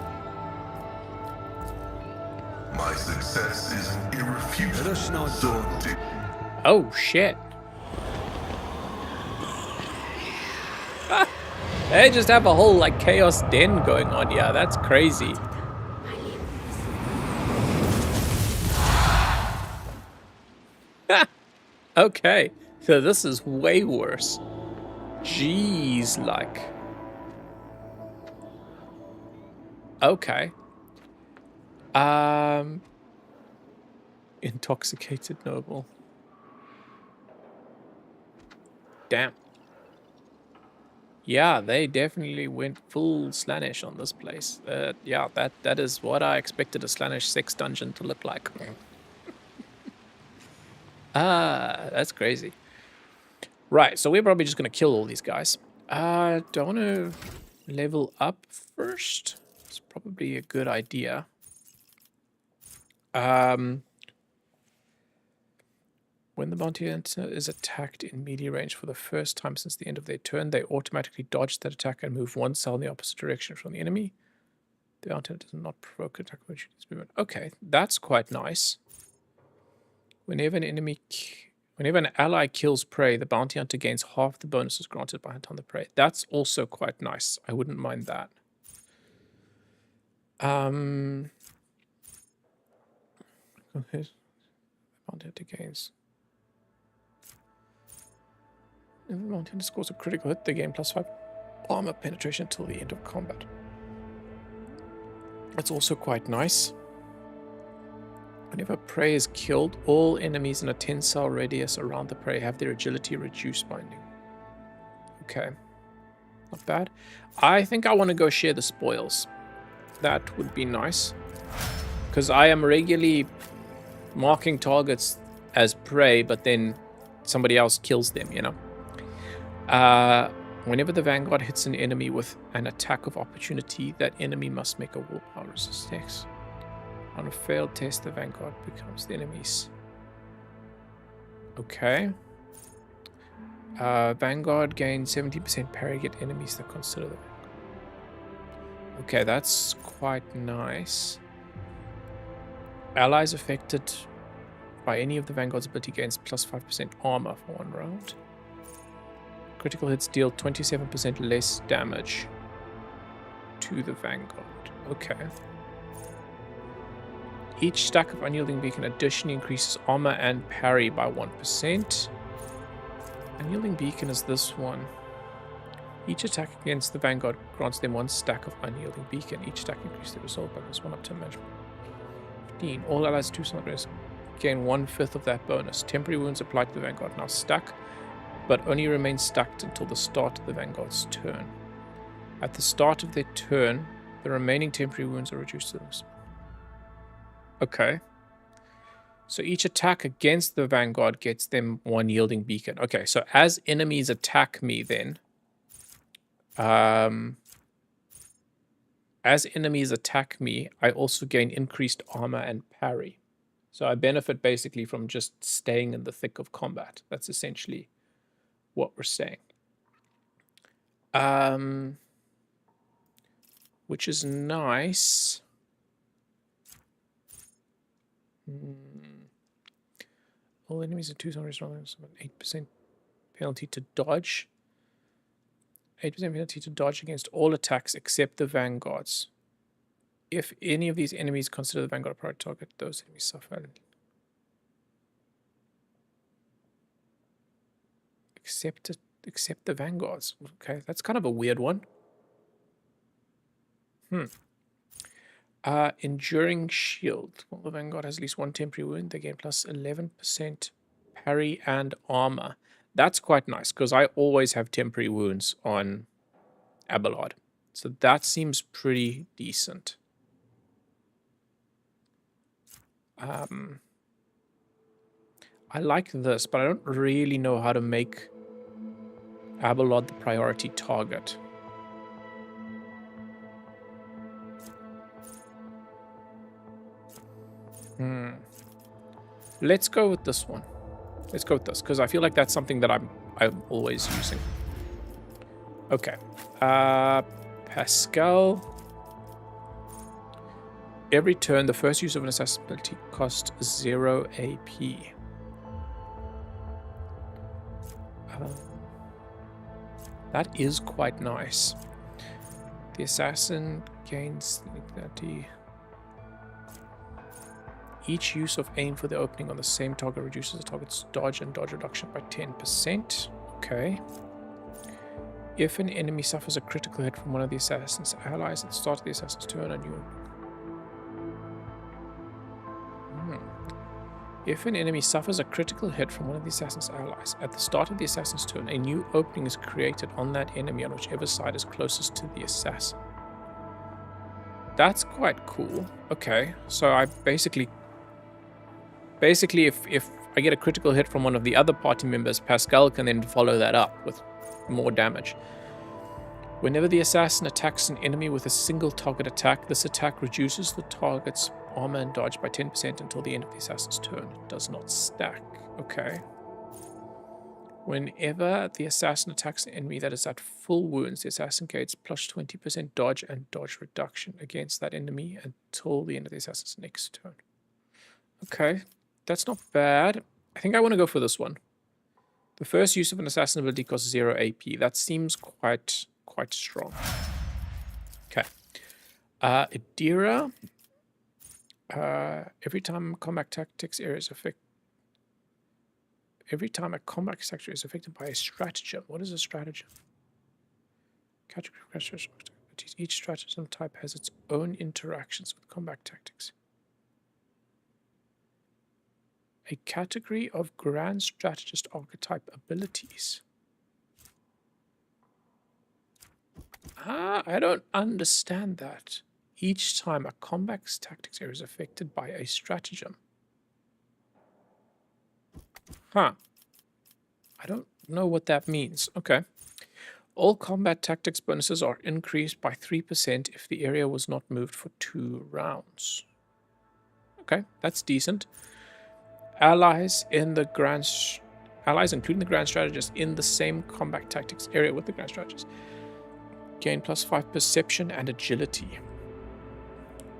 My success is an Let irrefutable us not dawdle. certainty. Oh, shit. They just have a whole, like, chaos den going on here. That's crazy. Okay. So this is way worse. Jeez, like. Okay. Intoxicated noble. Damn. Yeah, they definitely went full Slaanesh on this place. Yeah, that is what I expected a Slaanesh sex dungeon to look like. That's crazy. Right, so we're probably just gonna kill all these guys. Do I want to level up first? It's probably a good idea. When the bounty hunter is attacked in melee range for the first time since the end of their turn, they automatically dodge that attack and move one cell in the opposite direction from the enemy. The bounty hunter does not provoke attack movement. Okay, that's quite nice. Whenever an ally kills prey, the bounty hunter gains half the bonuses granted by hunt on the prey. That's also quite nice. I wouldn't mind that. Okay. Bounty hunter gains. If the bounty hunter scores a critical hit, they gain +5 armor penetration till the end of combat. That's also quite nice. Whenever prey is killed, all enemies in a 10-cell radius around the prey have their agility reduced binding. Okay. Not bad. I think I want to go share the spoils. That would be nice. Because I am regularly marking targets as prey, but then somebody else kills them, you know? Whenever the Vanguard hits an enemy with an attack of opportunity, that enemy must make a willpower resistance. On a failed test, the Vanguard becomes the enemy's. Okay. Vanguard gains 70% parry against enemies that consider the Vanguard. Okay, that's quite nice. Allies affected by any of the Vanguard's ability gains +5% armor for 1 round. Critical hits deal 27% less damage to the Vanguard. Okay. Each stack of Unyielding Beacon additionally increases armor and parry by 1%. Unyielding Beacon is this one. Each attack against the Vanguard grants them 1 stack of Unyielding Beacon. Each stack increases their result bonus 1 up to management. 15. All allies 2 soldiers gain 1/5 of that bonus. Temporary wounds applied to the Vanguard now stuck, but only remain stuck until the start of the Vanguard's turn. At the start of their turn, the remaining temporary wounds are reduced to this. Okay. So each attack against the Vanguard gets them 1 yielding beacon. Okay, so as enemies attack me then, as enemies attack me, I also gain increased armor and parry. So I benefit basically from just staying in the thick of combat. That's essentially what we're saying. Which is nice. All enemies in 2 zones rather than 8% penalty to dodge. 8% penalty to dodge against all attacks except the Vanguards. If any of these enemies consider the Vanguard a priority target, those enemies suffer. Except the vanguards. Okay, that's kind of a weird one. Enduring shield. Well, the vanguard has at least one temporary wound. They gain plus 11% parry and armor. That's quite nice because I always have temporary wounds on Abelard. So that seems pretty decent. I like this, but I don't really know how to make Abelard the priority target. Let's go with this one. Let's go with this, because I feel like that's something that I'm always using. Okay. Pascal. Every turn, the first use of an assassin ability costs 0 AP. That is quite nice. The assassin gains 30. Each use of aim for the opening on the same target reduces the target's dodge and dodge reduction by 10%. Okay. If an enemy suffers a critical hit from one of the assassin's allies at the start of the assassin's turn, a new... If an enemy suffers a critical hit from one of the assassin's allies at the start of the assassin's turn, a new opening is created on that enemy on whichever side is closest to the assassin. That's quite cool. Okay, so I basically if I get a critical hit from one of the other party members, Pascal can then follow that up with more damage. Whenever the assassin attacks an enemy with a single target attack, this attack reduces the target's armor and dodge by 10% until the end of the assassin's turn. It does not stack. Okay. Whenever the assassin attacks an enemy that is at full wounds, the assassin gains plus 20% dodge and dodge reduction against that enemy until the end of the assassin's next turn. Okay, that's not bad. I think I want to go for this one. The first use of an assassin ability costs 0 AP. That seems quite strong. Okay. Adira. Every time combat tactics area is affected. Every time a combat sector is affected by a stratagem. What is a stratagem? Category of strategies. Each stratagem type has its own interactions with combat tactics. A category of grand strategist archetype abilities. I don't understand that. Each time a combat tactics area is affected by a stratagem. Huh. I don't know what that means. Okay. All combat tactics bonuses are increased by 3% if the area was not moved for 2 rounds. Okay, that's decent. Allies, including the grand strategist in the same combat tactics area with the grand strategist, gain plus 5 perception and agility.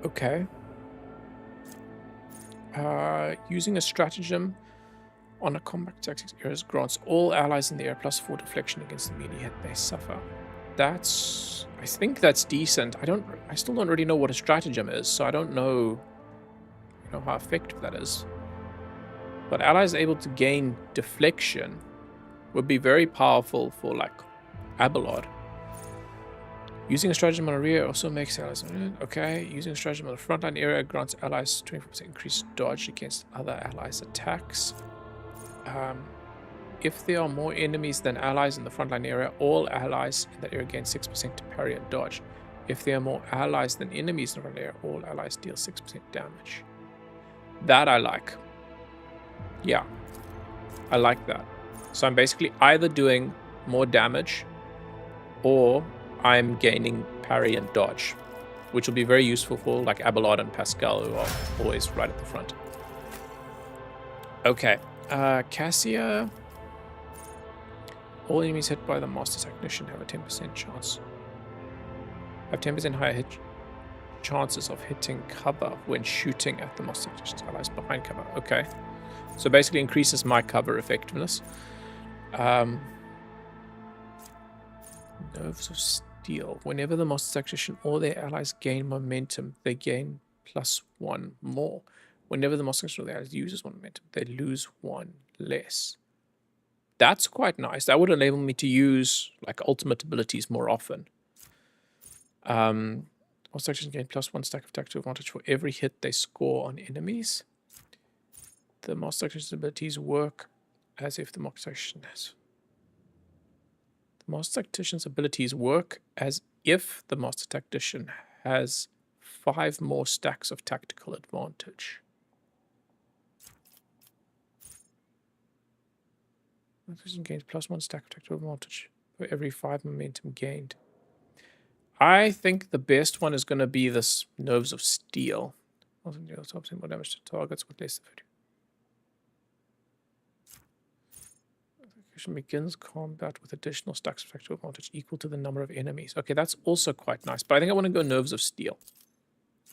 Okay. Using a stratagem on a combat tactics area grants all allies in the area plus 4 deflection against the melee hit they suffer. I think that's decent. I still don't really know what a stratagem is, so I don't know, how effective that is. But allies able to gain deflection would be very powerful for, like, Abelard. Using a stratagem on a rear also makes allies... Okay, using a stratagem on the frontline area grants allies 24% increased dodge against other allies' attacks. If there are more enemies than allies in the frontline area, all allies in that area gain 6% to parry and dodge. If there are more allies than enemies in the frontline area, all allies deal 6% damage. That I like. Yeah, I like that. So I'm basically either doing more damage or I'm gaining parry and dodge, which will be very useful for like Abelard and Pascal, who are always right at the front. Okay, Cassia. All enemies hit by the Master's Technician have a 10% chance. Have 10% higher chances of hitting cover when shooting at the Master's Technician's allies behind cover. Okay. So basically increases my cover effectiveness. Nerves of Steel. Whenever the Master's Technician or their allies gain momentum, they gain +1 more. Whenever the Master's Technician or their allies uses 1 momentum, they lose 1 less. that's quite nice. That would enable me to use like ultimate abilities more often. Most actions gain +1 stack of tactical advantage for every hit they score on enemies. The master tactician's abilities work as if the master tactician has. The master tactician's abilities work as if the master tactician has 5 more stacks of tactical advantage. Tactician gains +1 stack of tactical advantage for every 5 momentum gained. I think the best one is going to be this Nerves of Steel. More damage to targets with less than 50. Tactician begins combat with additional stacks of tactical advantage equal to the number of enemies. Okay, that's also quite nice, but I think I want to go Nerves of Steel.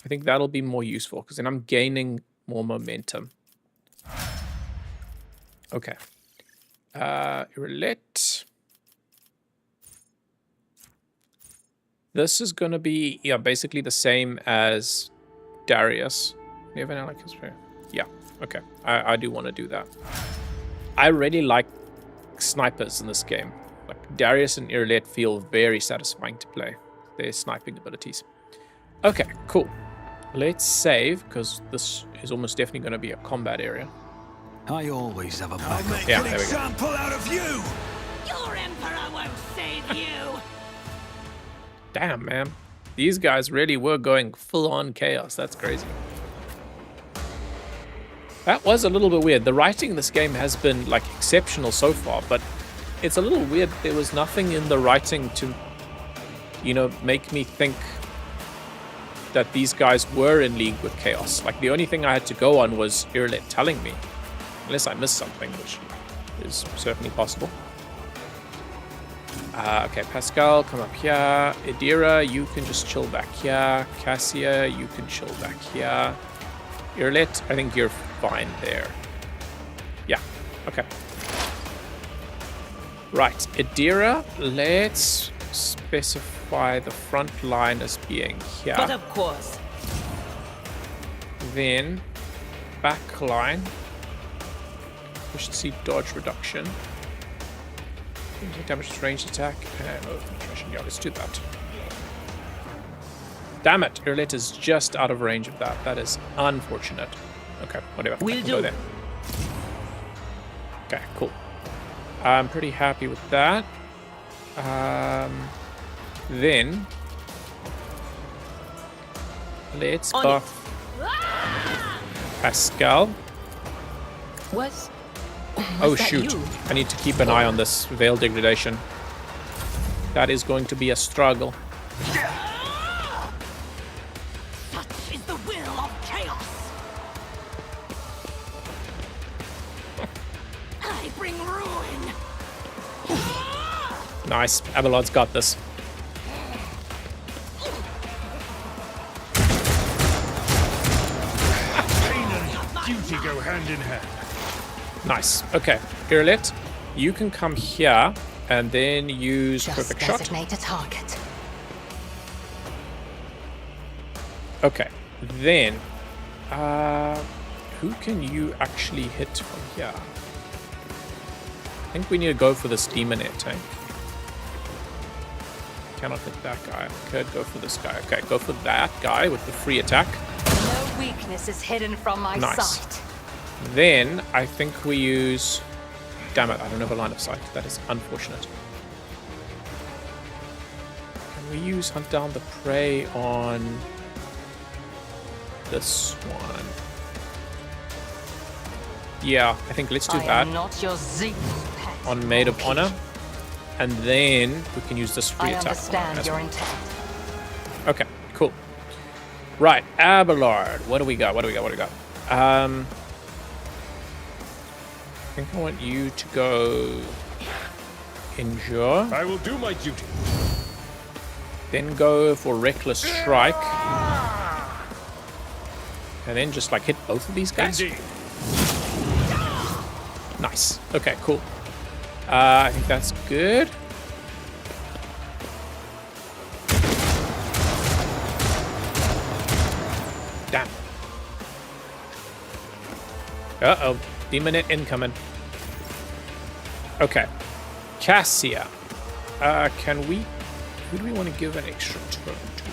I think that'll be more useful because then I'm gaining more momentum. Okay. Roulette. This is going to be, yeah, basically the same as Darius. You have an ally history? Yeah, okay. I do want to do that. I really like snipers in this game. Like Darius and Irlet feel very satisfying to play. Their sniping abilities. Okay, cool. Let's save, because this is almost definitely going to be a combat area. I always have a backup. I'll make Yeah, an there we go. example out of you! Your Emperor won't save you! Damn, man. These guys really were going full-on chaos. That's crazy. That was a little bit weird. The writing in this game has been, like, exceptional so far, but it's a little weird. There was nothing in the writing to, you know, make me think that these guys were in league with chaos. Like, the only thing I had to go on was Irlet telling me. Unless I missed something, which is certainly possible. Okay, Pascal, come up here. Idira, you can just chill back here. Cassia, you can chill back here. Irlet, I think you're fine there. Yeah, okay. Right, Idira, let's specify the front line as being here. But of course. Then, back line. Efficiency, dodge reduction. Damage to ranged attack and penetration. Yeah, let's do that. Damn it, Irlet is just out of range of that. That is unfortunate. Okay, whatever. We'll Go do. there. Okay, cool. I'm pretty happy with that. Then let's On buff Pascal. Was Oh that shoot, you? I need to keep an eye on this veil degradation. That is going to be a struggle. Such is the will of chaos! I bring ruin! Nice, Abelard's got this. Pain and duty go hand in hand. Nice, okay. Irlet, you can come here and then use Just perfect shot. designate a target. Okay, then who can you actually hit from here? I think we need to go for this demon air tank. Cannot hit that guy. Could go for this guy. Okay, go for that guy with the free attack. No weakness is hidden from my Nice. sight. Then I think we use. Damn it! I don't have a line of sight. That is unfortunate. Can we use Hunt Down the Prey on this one? Yeah, I think let's do I that am not your Zeus pet. on Maid of Honor, and then we can use this free I attack. on understand as your well. intent. Okay, cool. Right, Abelard. What do we got? What do we got? What do we got? I think I want you to go Endure. I will do my duty. Then go for Reckless Strike. And then just like hit both of these guys. Indeed. Nice. Okay, cool. I think that's good. Damn. Uh-oh. Demonette incoming. Okay. Cassia. Can we... Who do we want to give an extra turn to?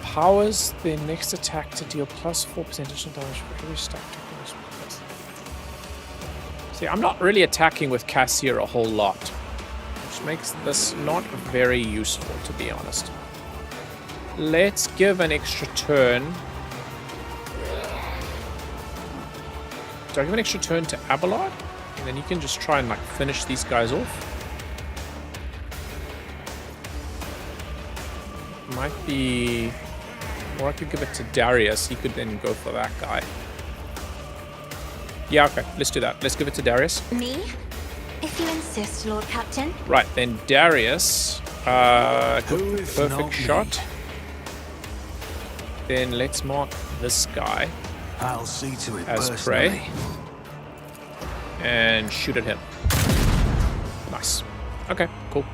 Powers their next attack to deal plus 4% additional damage for every stack. See, I'm not really attacking with Cassia a whole lot, which makes this not very useful, to be honest. Let's give an extra turn. Do I give an extra turn to Abelard? And then you can just try and like finish these guys off. Might be... Or I could give it to Darius. He could then go for that guy. Yeah, okay. Let's do that. Let's give it to Darius. Me? If you insist, Lord Captain. Right, then Darius. Perfect shot. Then let's mark this guy I'll see to it as personally. prey. And shoot at him. Nice. Okay, cool.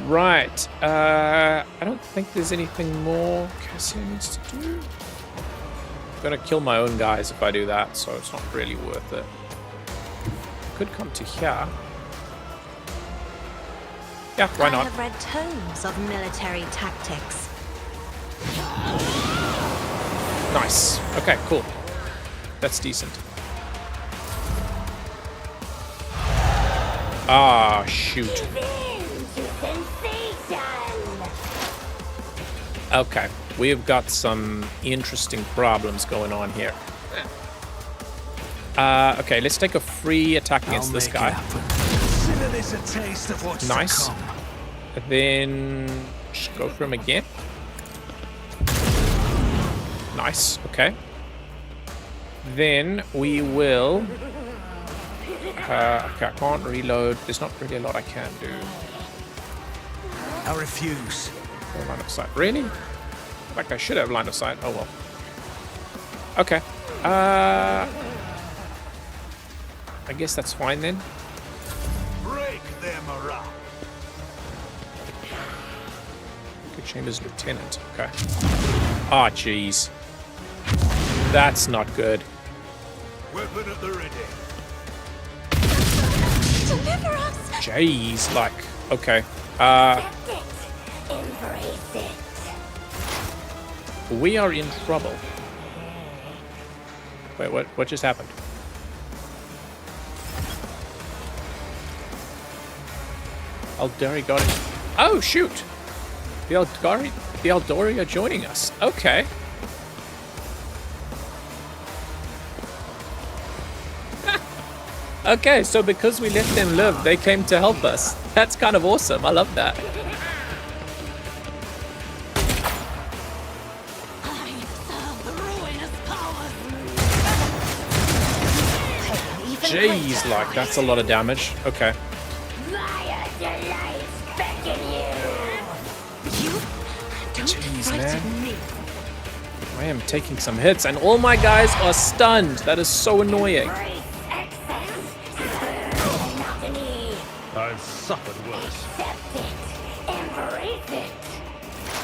Right. I don't think there's anything more Cassia needs to do. I'm gonna kill my own guys if I do that, so it's not really worth it. Could come to here. Yeah, why I not? have read tomes of military tactics. Nice. Okay, cool. That's decent. Ah, shoot. Okay, we've got some interesting problems going on here. Okay, let's take a free attack against this guy. Consider this a taste of what's Nice. to come. And then just go for him again. Nice, okay. Then we will... okay, I can't reload. There's not really a lot I can do. I refuse. No line of sight. Really? Like I should have line of sight. Oh well. Okay. I guess that's fine then. Break them around. Good Chambers Lieutenant. Okay. Ah, jeez. That's not good. Weapon at the ready. Deliver us! Jeez, like, okay. Embrace it. We are in trouble. Wait, what just happened? Eldari got it. Oh, shoot! The Eldari are joining us. Okay. Okay, so because we let them live, they came to help us. That's kind of awesome. I love that. I serve the ruinous powers. Jeez, like, that's a lot of damage. Okay. Liar delights beckon you. You don't Jeez, frighten man. me. I am taking some hits, and all my guys are stunned. That is so annoying. Embrace excess. Not me. I've suffered worse. Accept it. Embrace it.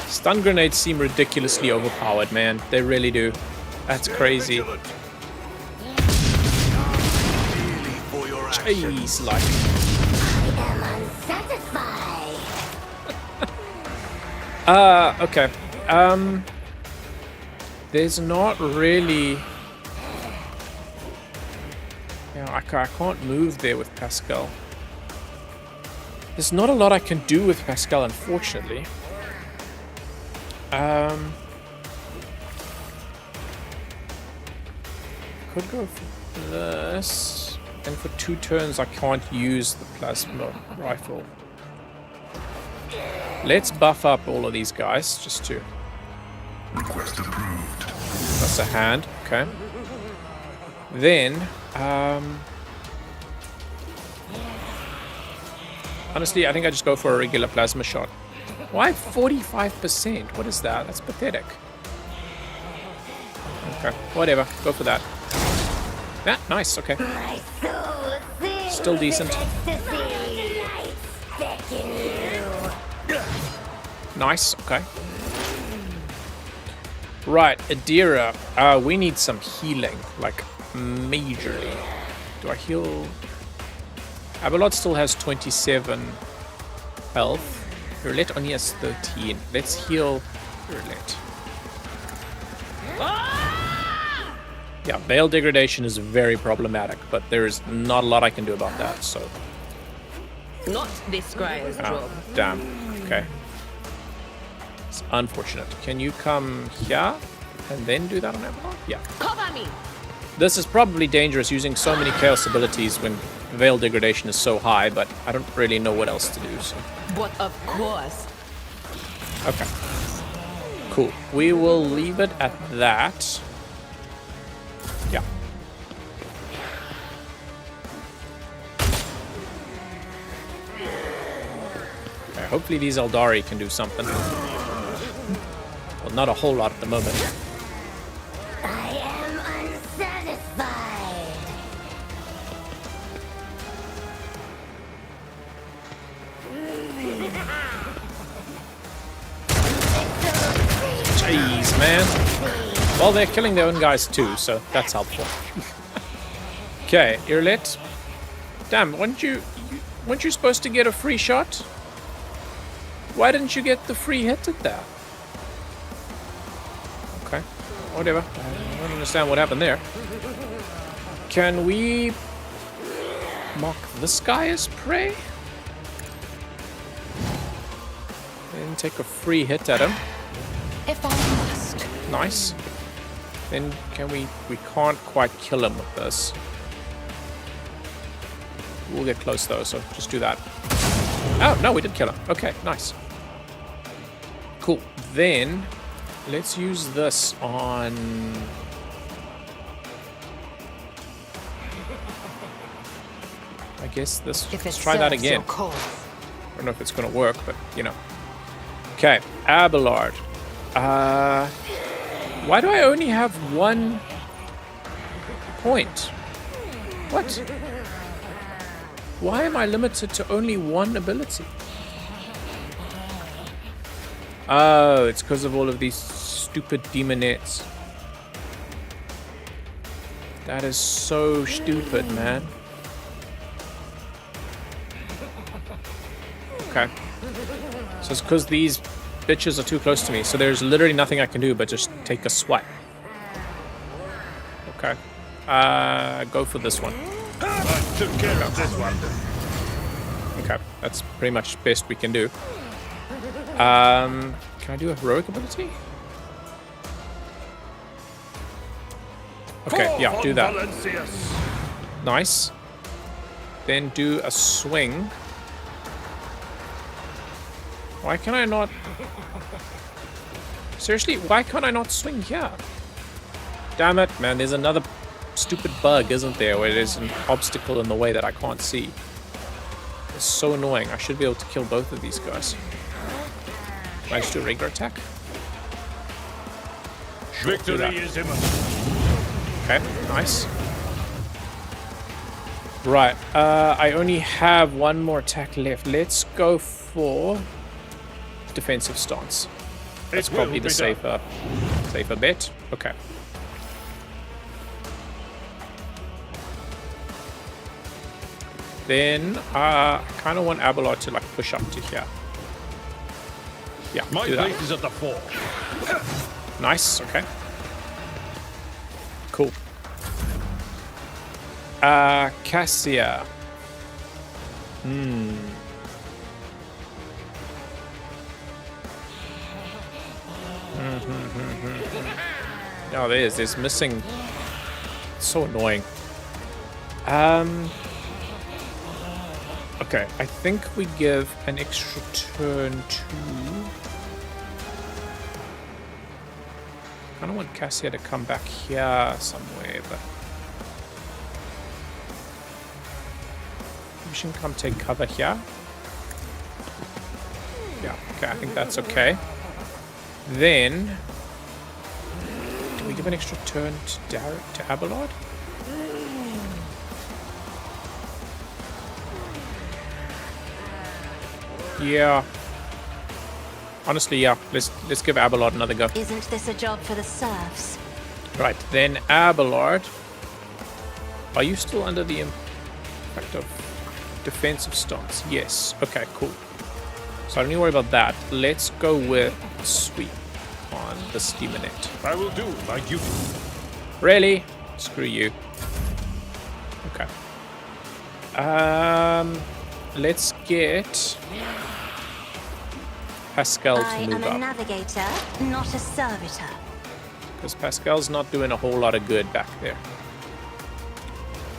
Stun grenades seem ridiculously overpowered, man. They really do. That's crazy. Really for your action. Jeez, like. I am unsatisfied. Okay. There's not really... Yeah, I can't move there with Pascal. There's not a lot I can do with Pascal, unfortunately. Could go for this. And for 2 turns, I can't use the plasma rifle. Let's buff up all of these guys, just to... Request approved. That's a hand, okay. Then, honestly, I think I just go for a regular plasma shot. Why 45%? What is that? That's pathetic. Okay, whatever. Go for that. Ah, nice, okay. My soul sings Still decent. in ecstasy. Beckon you. Nice, okay. Right, Adira, we need some healing. Like, majorly. Do I heal? Abelard still has 27 health. Roulette only has 13. Let's heal Roulette. Yeah, Veil Degradation is very problematic, but there is not a lot I can do about that, so... Not this scribe's Oh, job. damn. Okay. It's unfortunate. Can you come here and then do that on Abelard? Yeah. Cover me! This is probably dangerous using so many Chaos abilities when Veil Degradation is so high, but I don't really know what else to do, so... But of course. Okay. Cool. We will leave it at that. Yeah. Okay, hopefully these Eldari can do something. Well, not a whole lot at the moment. I am unsatisfied. Jeez, man. Well, they're killing their own guys too, so that's helpful. Okay, Irlet. Damn, weren't you supposed to get a free shot? Why didn't you get the free hit at that? Okay, whatever. I don't understand what happened there. Can we mark this guy as prey? And take a free hit at him. If I must. Nice. Then can we can't quite kill him with this. We'll get close though, so just do that. Oh, no, we did kill him. Okay, nice. Cool. Then let's use this on... I guess this... If Let's it try that serves again. your cause. I don't know if it's going to work, but, you know. Okay, Abelard. Why do I only have 1 point? What? Why am I limited to only 1 ability? Oh, it's because of all of these stupid demonettes. That is so stupid, man. Okay. So it's because these bitches are too close to me, so there's literally nothing I can do but just take a swipe. Okay. Go for this one. I took care of this one. Okay, that's pretty much best we can do. Can I do a heroic ability? Okay, yeah, do that. Nice. Then do a swing. Why can I not... Seriously, why can't I not swing here? Damn it, man, there's another stupid bug, isn't there, where there's an obstacle in the way that I can't see. It's so annoying. I should be able to kill both of these guys. Can I just do a regular attack? Sure, do that. Victory is imminent. Okay, nice. Right, I only have 1 more attack left. Let's go for defensive stance. That's It will probably the be done. safer bet. Okay. Then I kind of want Abelard to like push up to here. Yeah, My do that. place is at the fore. Nice. Okay. Cool. Cassia. Oh, there's missing. It's so annoying. Okay, I think we give an extra turn to... I kind of want Cassia to come back here somewhere, but... We should come take cover here. Yeah, okay, I think that's okay. Then... Do we give an extra turn to Abelard? Yeah. Honestly, yeah. Let's give Abelard another go. Isn't this a job for the serfs? Right, then Abelard. Are you still under the impact of defensive stance? Yes. Okay, cool. So I don't need to worry about that. Let's go with sweep on the steamernet. I will do my duty. Really? Screw you. Okay. Let's get Pascal I to am move a up. navigator, not a servitor. Because Pascal's not doing a whole lot of good back there.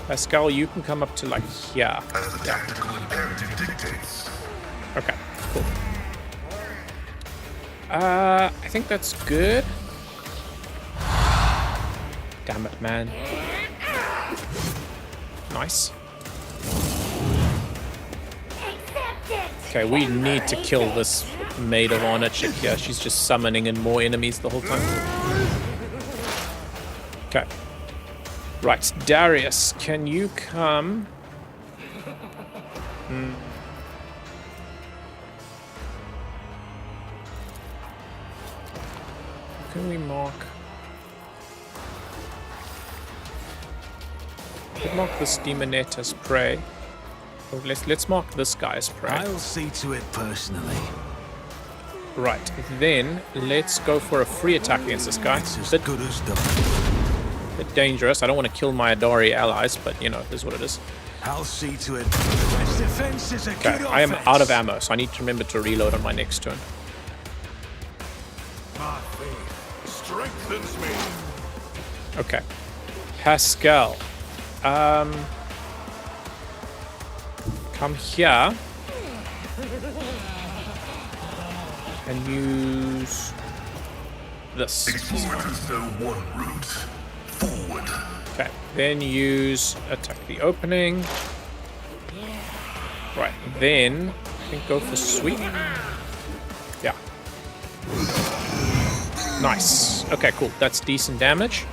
Pascal, you can come up to like here. As the tactical imperative dictates. Okay, cool. I think that's good. Damn it, man. Nice. Okay, we need to kill this Maid of Honor chick here. She's just summoning in more enemies the whole time. Okay. Right, Darius, can you come? Can we mark? We could mark the steamernet as prey. Oh, let's mark this guy as prey. I'll see to it personally. Right, then let's go for a free attack against this guy. It's as Bit, good as done. bit dangerous. I don't want to kill my Adari allies, but you know, this is what it is. I'll see to it. Best defense is a Okay, good I am offense. out of ammo, so I need to remember to reload on my next turn. My faith strengthens me. Okay. Pascal. Come here. And use this. Explore as though one route. Forward. Okay, then use attack the opening. Right, then I think go for sweep. Yeah. Nice. Okay, cool. That's decent damage.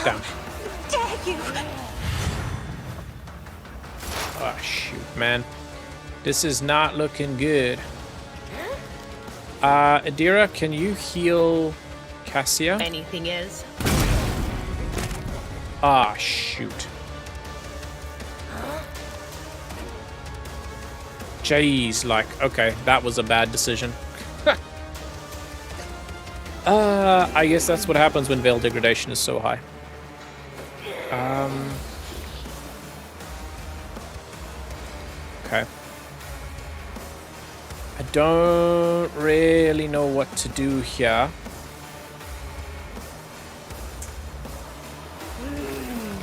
Damn. Dare you! Oh, shoot, man. This is not looking good. Adira, can you heal Cassia? Anything is. Ah, shoot. Jeez, like, okay, that was a bad decision. I guess that's what happens when Veil Degradation is so high. Okay. I don't really know what to do here.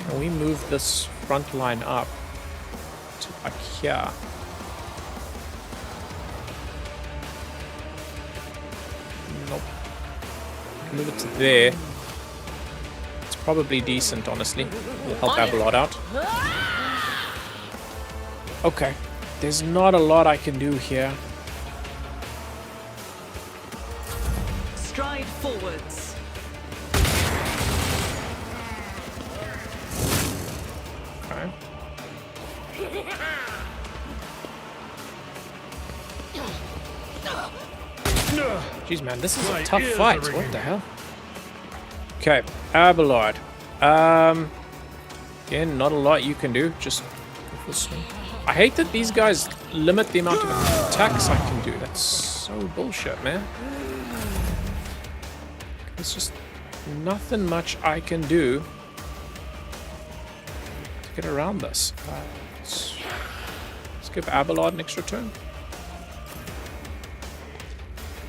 Can we move this front line up to like here? Nope. Move it to there. It's probably decent, honestly. Will help Abelard out. Okay. There's not a lot I can do here. Stride forwards. Okay. Jeez, man, this is a tough fight. What the hell? Okay, Abelard. Again, not a lot you can do. Just go for a swing. I hate that these guys limit the amount of attacks I can do. That's so bullshit, man. There's just nothing much I can do to get around this. Let's give Abelard an extra turn.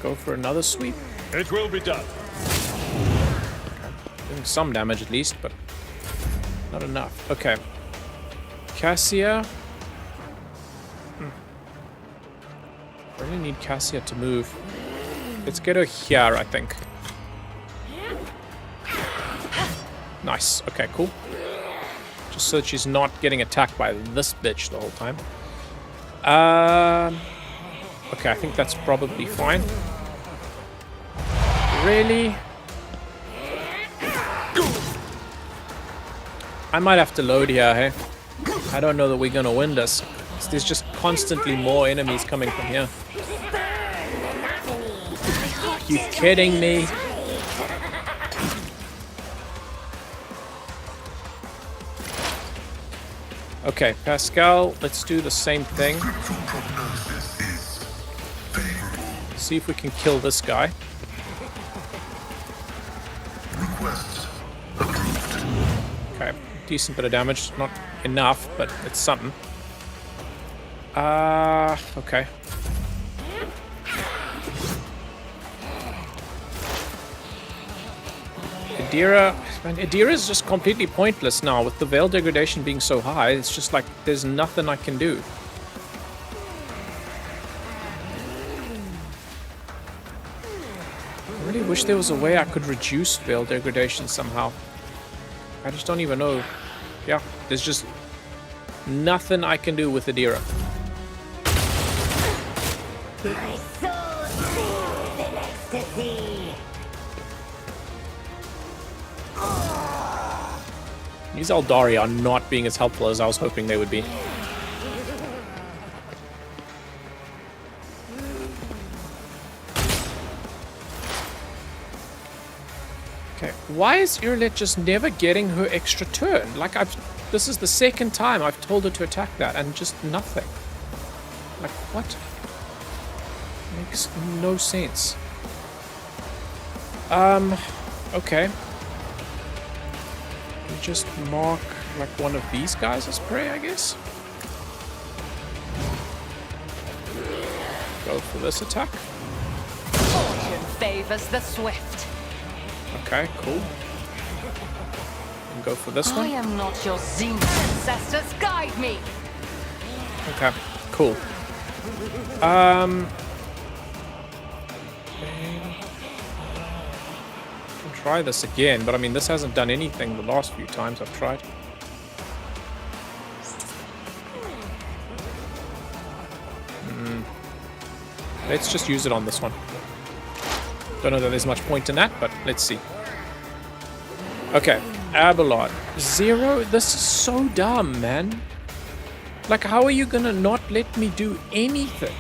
Go for another sweep. It will be done. Doing some damage at least, but not enough. Okay. Cassia. I really need Cassia to move. Let's get her here, I think. Nice. Okay, cool. Just so that she's not getting attacked by this bitch the whole time. Okay, I think that's probably fine. Really? I might have to load here, hey? I don't know that we're gonna win this. There's just constantly more enemies coming from here. Are you kidding me? Okay, Pascal, let's do the same thing. Scriptural prognosis is favorable. See if we can kill this guy. Request approved. Okay, decent bit of damage. Not enough, but it's something. Okay. Adira, man, Adira is just completely pointless now with the veil degradation being so high. It's just like there's nothing I can do. I really wish there was a way I could reduce veil degradation somehow. I just don't even know. Yeah, there's just nothing I can do with Adira. My soul sings in ecstasy. These Eldari are not being as helpful as I was hoping they would be. Okay, why is Irlet just never getting her extra turn? Like, this is the second time I've told her to attack that, and just nothing. Like, what? Makes no sense. Okay. We just mark, like, one of these guys as prey, I guess. Go for this attack. Fortune favors the swift. Okay, cool. And go for this I one. am not your Zenith ancestors. Guide me. Okay, cool. Try this again, but I mean, this hasn't done anything the last few times I've tried. Let's just use it on this one. Don't know that there's much point in that, but let's see. Okay, Abelard. 0? This is so dumb, man. Like, how are you gonna not let me do anything?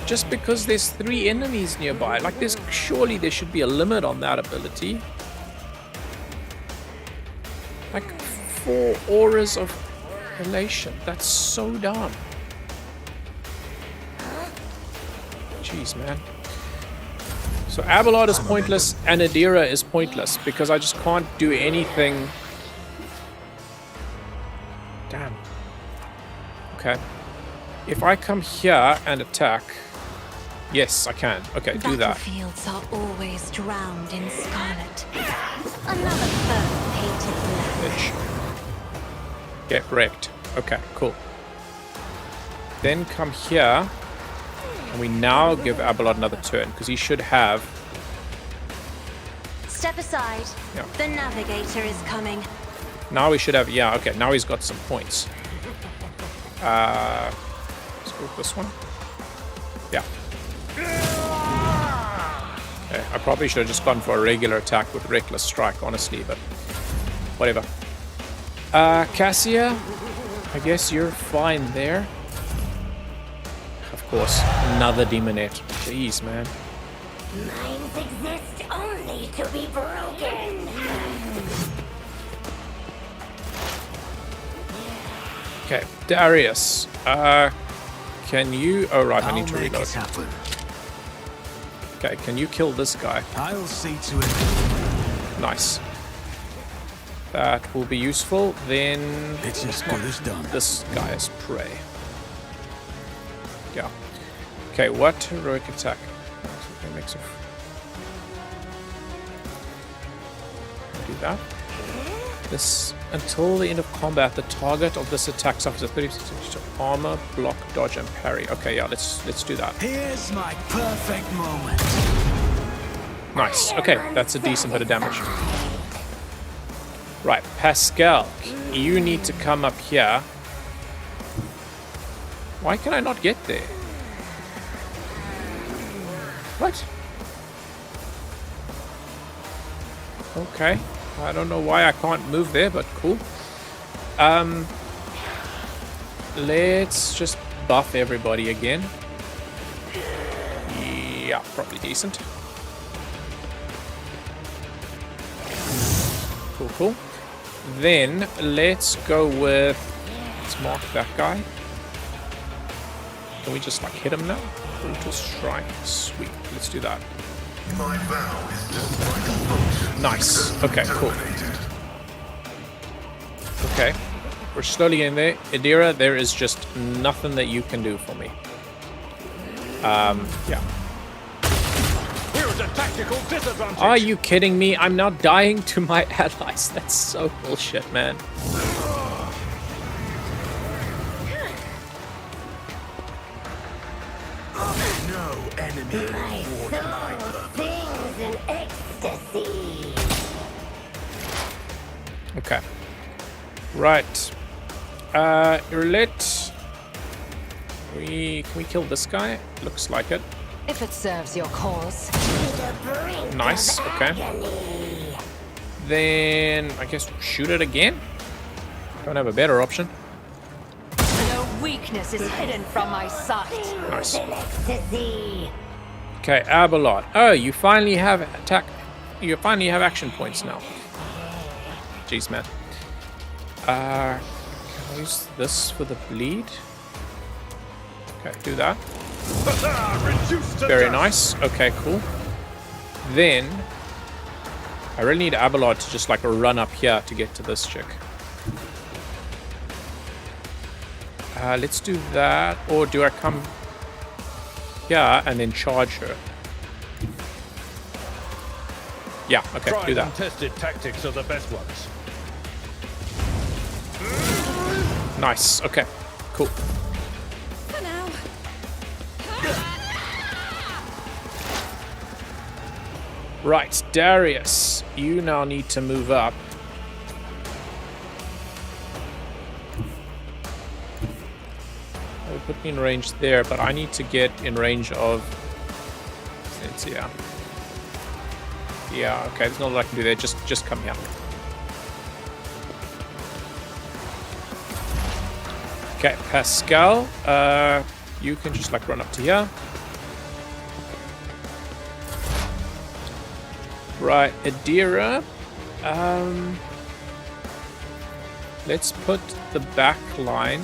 Just because there's 3 enemies nearby. Like, surely there should be a limit on that ability. Like, 4 auras of elation. That's so dumb. Jeez, man. So Abelard is pointless and Adira is pointless because I just can't do anything. Damn. Okay. If I come here and attack... Yes, I can. Okay, do that. Battlefields are always drowned in scarlet. Another foe painted black. Bitch. Get wrecked. Okay, cool. Then come here. And we now give Abelard another turn, because he should have... Step aside. Yeah. The navigator is coming. Now we should have... Yeah, okay, now he's got some points. Let's go with this one. Yeah. Okay, I probably should have just gone for a regular attack with Reckless Strike, honestly, but whatever. Cassia, I guess you're fine there. Of course, another Demonette. Jeez, man. Minds exist only to be broken. Okay, Darius. Can you... Oh, right, I need to I'll make reload. it happen. Okay, can you kill this guy? I'll see to it. Nice. That will be useful. Then It's as good as done. this guy is prey. Yeah. Okay, what heroic attack? Okay, makes a... Do that. This, until the end of combat, the target of this attack suffers a 36% to armor, block, dodge, and parry. Okay, yeah, let's do that. Here's my perfect moment. Nice. Okay, that's a decent bit of damage. Right, Pascal, you need to come up here. Why can I not get there? What? Okay. I don't know why I can't move there, but cool. Let's just buff everybody again. Yeah, probably decent. Cool, cool. Then let's go with Let's mark that guy. Can we just like hit him now? Brutal strike. Sweet. Let's do that. My vow is just vital function. Nice. Okay, cool. Okay. We're slowly getting there. Idira, there is just nothing that you can do for me. Yeah. We're at a tactical disadvantage. Are you kidding me? I'm now dying to my allies. That's so bullshit, man. No enemy. My soul sings in ecstasy. Okay. Right. Irlit. Can we kill this guy? Looks like it. If it serves your cause. To the brink Nice, of okay. agony. Then I guess shoot it again. Don't have a better option. No weakness is hidden from my sight. Nice. In ecstasy. Okay, Abelard. Oh, you finally have attack. You finally have action points now. Jeez, man. Can I use this for the bleed? Okay, do that. Reduced to Very dust. nice. Okay, cool. Then I really need Abelard to just like run up here to get to this chick. Let's do that. Or do I come here and then charge her? Yeah, okay, Tried do and that. tested tactics are the best ones. Nice. Okay, cool. For now. Right, Darius, you now need to move up. That would put me in range there, but I need to get in range of... Yeah. Yeah, okay, there's not a lot I can do there. Just come here. Okay, Pascal, you can just like run up to here. Right, Adira. Let's put the back line.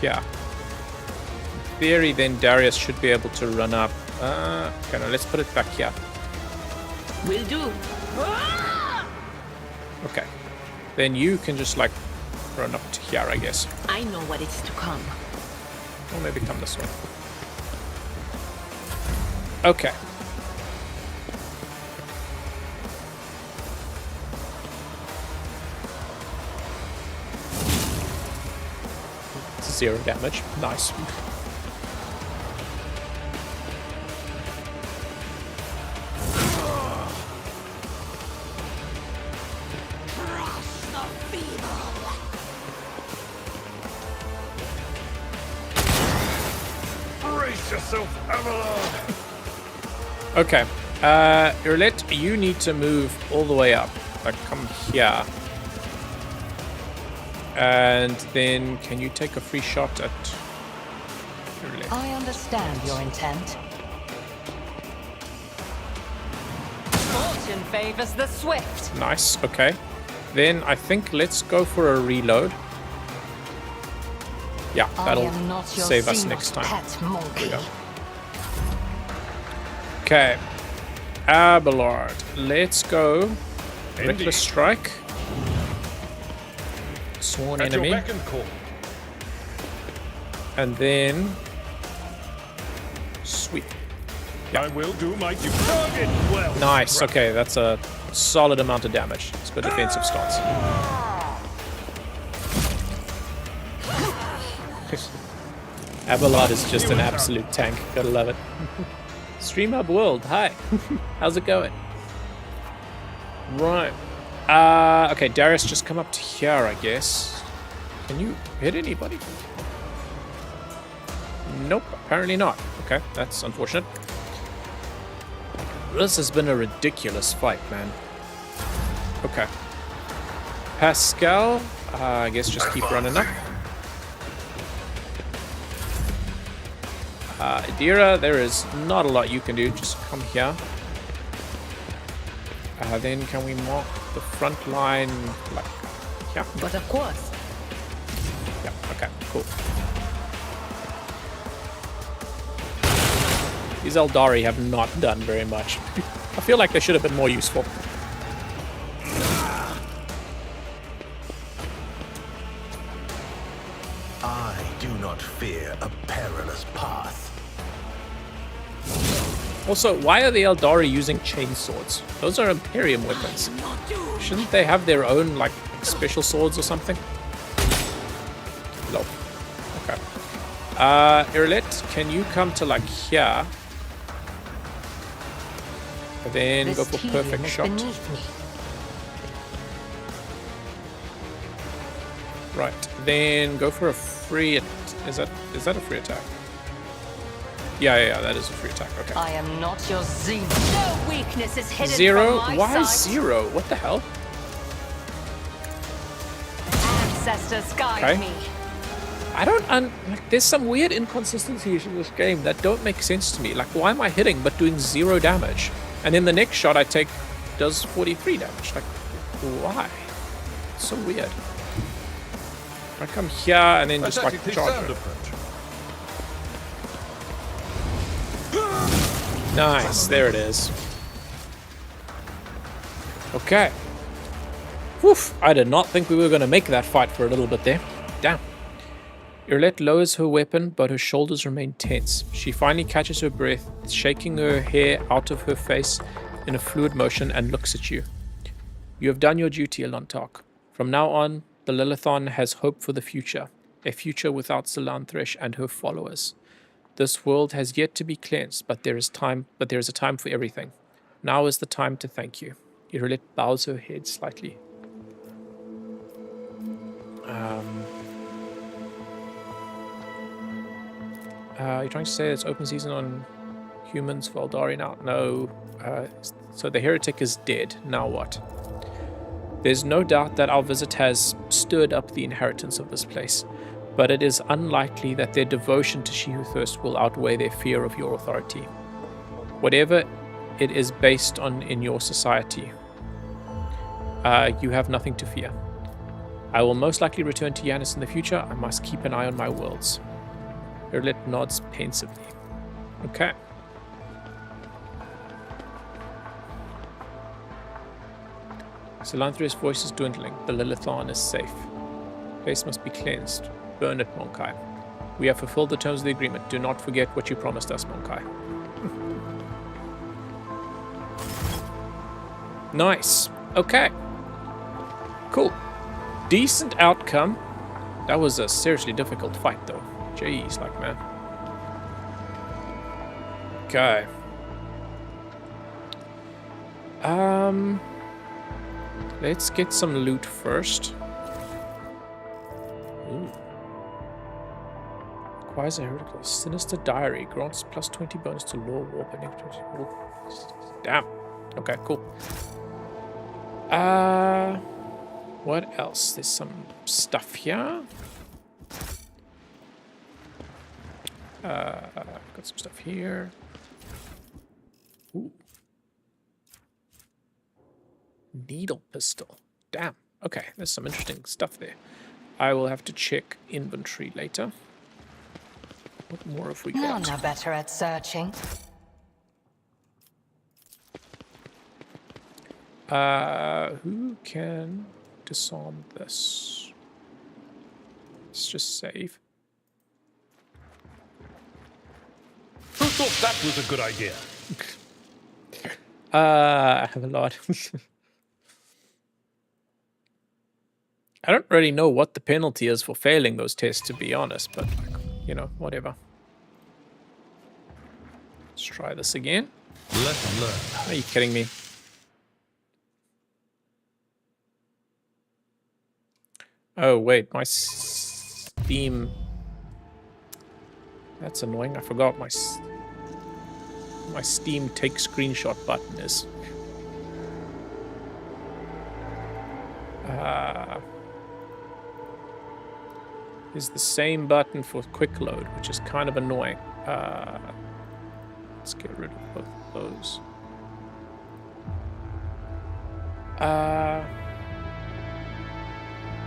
Yeah. In theory, then Darius should be able to run up. Okay, no, let's put it back here. Will do. Okay. Then you can just like run up to here, I guess. I know what is to come. Or maybe come this way. Okay. It's 0 damage. Nice. Brace yourself, Abelard. Okay. Irlet, you need to move all the way up. Like, come here. And then, can you take a free shot at Irlet? I understand your intent. Fortune favors the swift. Nice, okay. Then I think let's go for a reload. Yeah, I that'll am not your save us Xenos next time. pet monkey. There we go. Okay. Abelard. Let's go. Indeed. Reckless strike. Sworn At your enemy. beck and call. And then... Sweet. I will do my due. Target well. Nice. Okay, that's a solid amount of damage. It's good defensive stance. Abelard is just an absolute tank. Gotta love it. Stream Up World, hi. How's it going? Right. Okay, Darius, just come up to here, I guess. Can you hit anybody? Nope, apparently not. Okay, that's unfortunate. This has been a ridiculous fight, man. Okay. Pascal, I guess just keep running up. Adira, there is not a lot you can do. Just come here. Then can we mark the front line, like, yeah. But of course. Yeah, okay, cool. These Eldari have not done very much. I feel like they should have been more useful. I do not fear a perilous path. Also, why are the Eldari using chainswords? Those are Imperium weapons. Shouldn't they have their own, like, special swords or something? Nope. Okay. Irlet, can you come to, like, here? And then go for perfect shot. Right. Then go for a free... Is that a free attack? Yeah, that is a free attack. Okay. I am not your zenith. No weakness is hidden Zero? from my Why sight. 0? What the hell? Ancestors guide Okay. me. I don't like, there's some weird inconsistencies in this game that don't make sense to me. Like, why am I hitting but doing 0 damage? And then the next shot I take does 43 damage. Like, why? It's so weird. I come here and then just like Aesthetically charge sound it. approach. Nice, there it is. Okay. Woof, I did not think we were going to make that fight for a little bit there. Damn. Irlet lowers her weapon, but her shoulders remain tense. She finally catches her breath, shaking her hair out of her face in a fluid motion, and looks at you. You have done your duty, Elantark. From now on, the Lilithon has hope for the future. A future without Zillanthresh and her followers. This world has yet to be cleansed, but there is a time for everything. Now is the time to thank you. Irlet bows her head slightly. You're trying to say it's open season on humans for Eldari now? No. So the heretic is dead. Now what? There's no doubt that our visit has stirred up the inheritance of this place, but it is unlikely that their devotion to She Who Thirsts will outweigh their fear of your authority. Whatever it is based on in your society, you have nothing to fear. I will most likely return to Yanis in the future. I must keep an eye on my worlds. Irlet nods pensively. Okay. Zillanthri's voice is dwindling. The Lilithon is safe. Place must be cleansed. Burn it, Monkai. We have fulfilled the terms of the agreement. Do not forget what you promised us, Monkai. Nice. Okay. Cool. Decent outcome. That was a seriously difficult fight, though. Jeez, like, man. Okay. Let's get some loot first. Ooh. Acquires a heretical sinister diary. Grants plus 20 bonus to law, warp, and damn. Okay, cool. What else? There's some stuff here. Got some stuff here. Ooh. Needle pistol. Damn. Okay, there's some interesting stuff there. I will have to check inventory later. What more have we got? None are better at searching. Who can disarm this? Let's just save. Who thought that was a good idea? I have a lot. I don't really know what the penalty is for failing those tests, to be honest, but, you know, whatever. Let's try this again. Let's learn. Are you kidding me? Oh, wait, my Steam... That's annoying. I forgot my Steam take screenshot button is. Is the same button for quick load, which is kind of annoying. Let's get rid of both of those.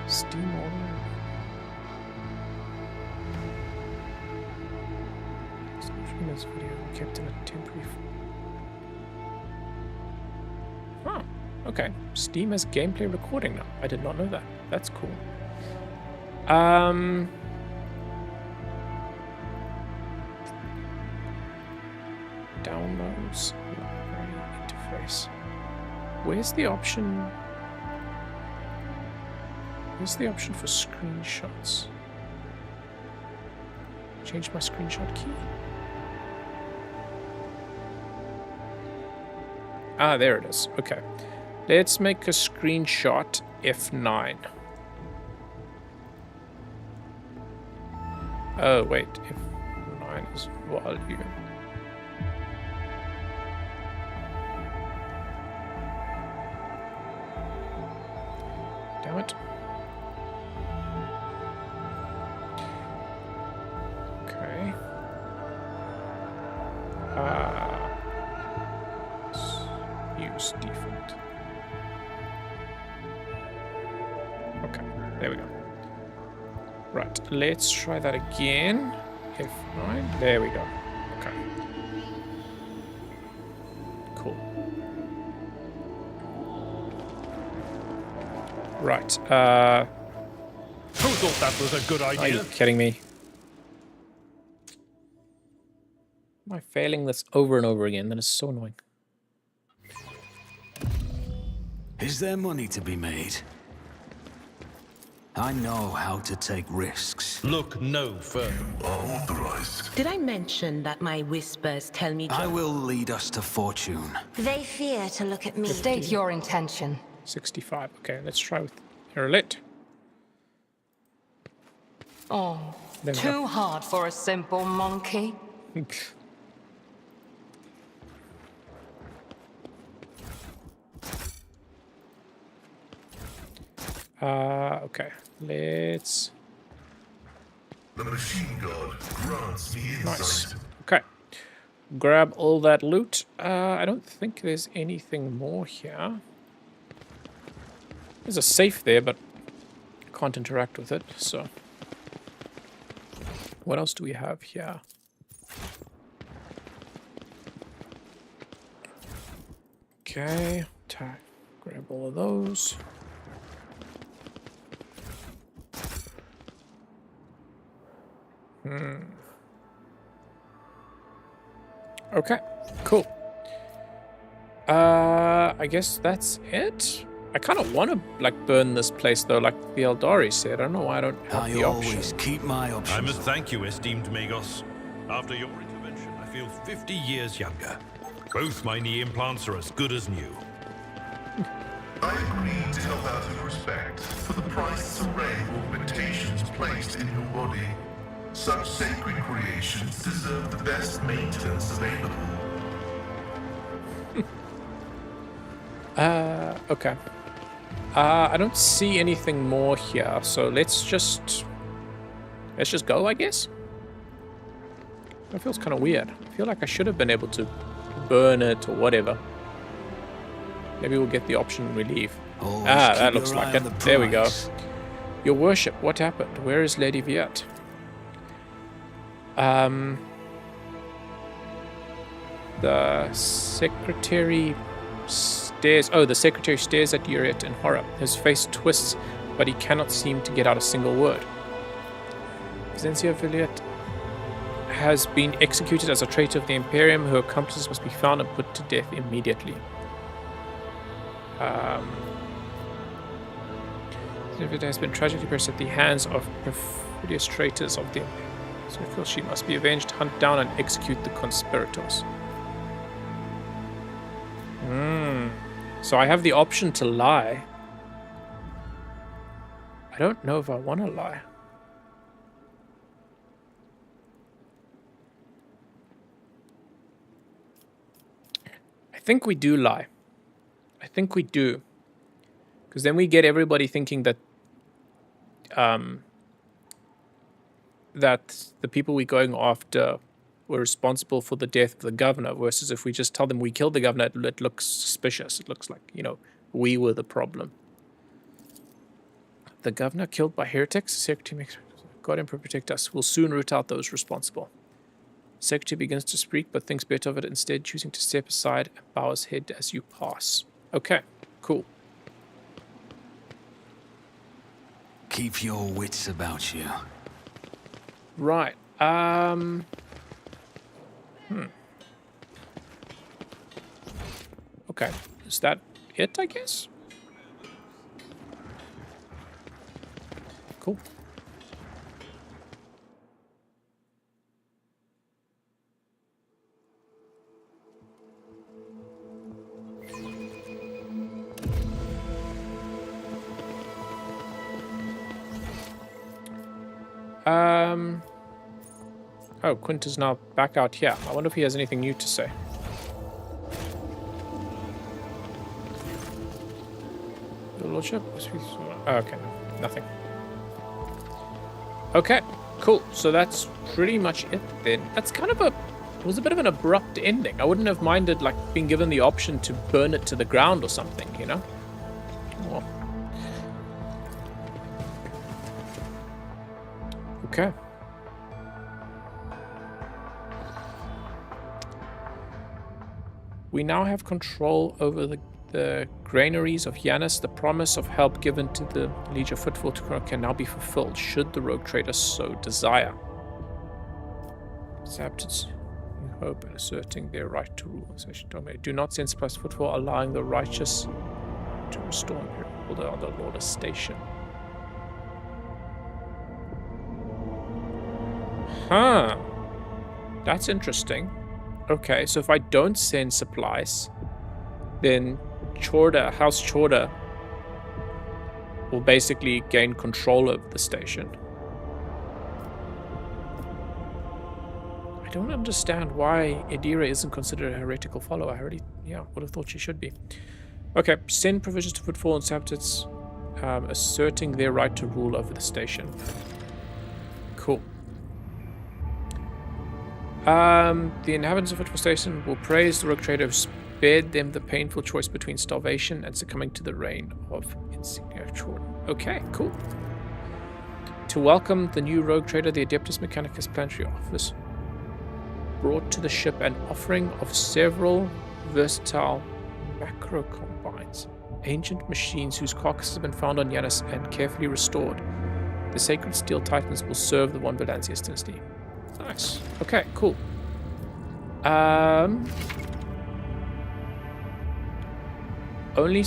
Steam order. This video kept in a temporary. Oh, okay. Steam has gameplay recording now. I did not know that. That's cool. Downloads, library interface. Where's the option? Where's the option for screenshots? Change my screenshot key. Ah, there it is. Okay. Let's make a screenshot F9. Oh, wait. F9 is volume. Damn it. Okay. Use default. Okay, there we go. Right, let's try that again. F9, there we go. Okay. Cool. Right, Who thought that was a good are you idea? kidding me? Am I failing this over and over again? That is so annoying. Is there money to be made? I know how to take risks. Look no further. Are authorized. Did I mention that my whispers tell me I will lead us to fortune. They fear to look at me. State your intention. 65. Okay, let's try with Herlit. Oh, There we go. too hard for a simple monkey. Okay, let's... The machine god grants me Nice. insight. Okay. Grab all that loot. I don't think there's anything more here. There's a safe there, but I can't interact with it, so... What else do we have here? Okay. Grab all of those. Okay, cool. I guess that's it. I kind of want to like burn this place though, like the Eldari said. I don't know why I don't have I the option. always keep my I options. must thank you, esteemed Magos. After your intervention, I feel 50 years younger. Both my knee implants are as good as new. I agreed to help out of respect for the priceless array of augmentations placed in your body. Such sacred creations deserve the best maintenance available. Okay. I don't see anything more here, so let's just go, I guess. That feels kind of weird. I feel like I should have been able to burn it or whatever. Maybe we'll get the option when we leave. Always That keep looks your like eye it. on the There we go. prize. Your worship, what happened? Where is Lady Viet? The secretary stares. Oh, the secretary stares at Uriet in horror. His face twists, but he cannot seem to get out a single word. Zenzia Viliet has been executed as a traitor of the Imperium. Her accomplices must be found and put to death immediately. Zenzia has been tragically perished at the hands of perfidious traitors of the Imperium. So I feel she must be avenged, hunt down and execute the conspirators. So I have the option to lie. I don't know if I want to lie. I think we do lie. I think we do. Because then we get everybody thinking that that the people we're going after were responsible for the death of the governor, versus if we just tell them we killed the governor, it looks suspicious. It looks like, you know, We were the problem. The governor killed by heretics. Secretary makes God Emperor protect us. We'll soon root out those responsible. Secretary begins to speak, but thinks better of it instead, choosing to step aside and bow his head as you pass. Okay, cool. Keep your wits about you. Right. Okay. Is that it, I guess? Cool. Oh, Quint is now back out here. I wonder if he has anything new to say. Your Lordship? Oh, okay, nothing. Okay, cool. So that's pretty much it then. That's kind of it was a bit of an abrupt ending. I wouldn't have minded, like, being given the option to burn it to the ground or something, you know? Well. Okay. We now have control over the granaries of Yanis. The promise of help given to the Liege of Footfall can now be fulfilled, should the rogue trader so desire. Sabtits, in hope and asserting their right to rule. Do not send supplies to Footfall, allowing the righteous to restore Imperial Order on the Lawless Station. Huh. That's interesting. Okay, so if I don't send supplies, then House Chorda will basically gain control of the station. I don't understand why Edira isn't considered a heretical follower. I already, would have thought she should be. Okay, send provisions to Footfall and Sabtits, asserting their right to rule over the station. Cool. The inhabitants of Footfall Station will praise the rogue trader who spared them the painful choice between starvation and succumbing to the reign of Insignia Jordan. Okay, cool. To welcome the new rogue trader, the Adeptus Mechanicus Planetary Office brought to the ship an offering of several versatile macro combines, ancient machines whose carcasses have been found on Yanis and carefully restored. The sacred steel titans will serve the Von Valantius dynasty. Nice. Okay, cool. Only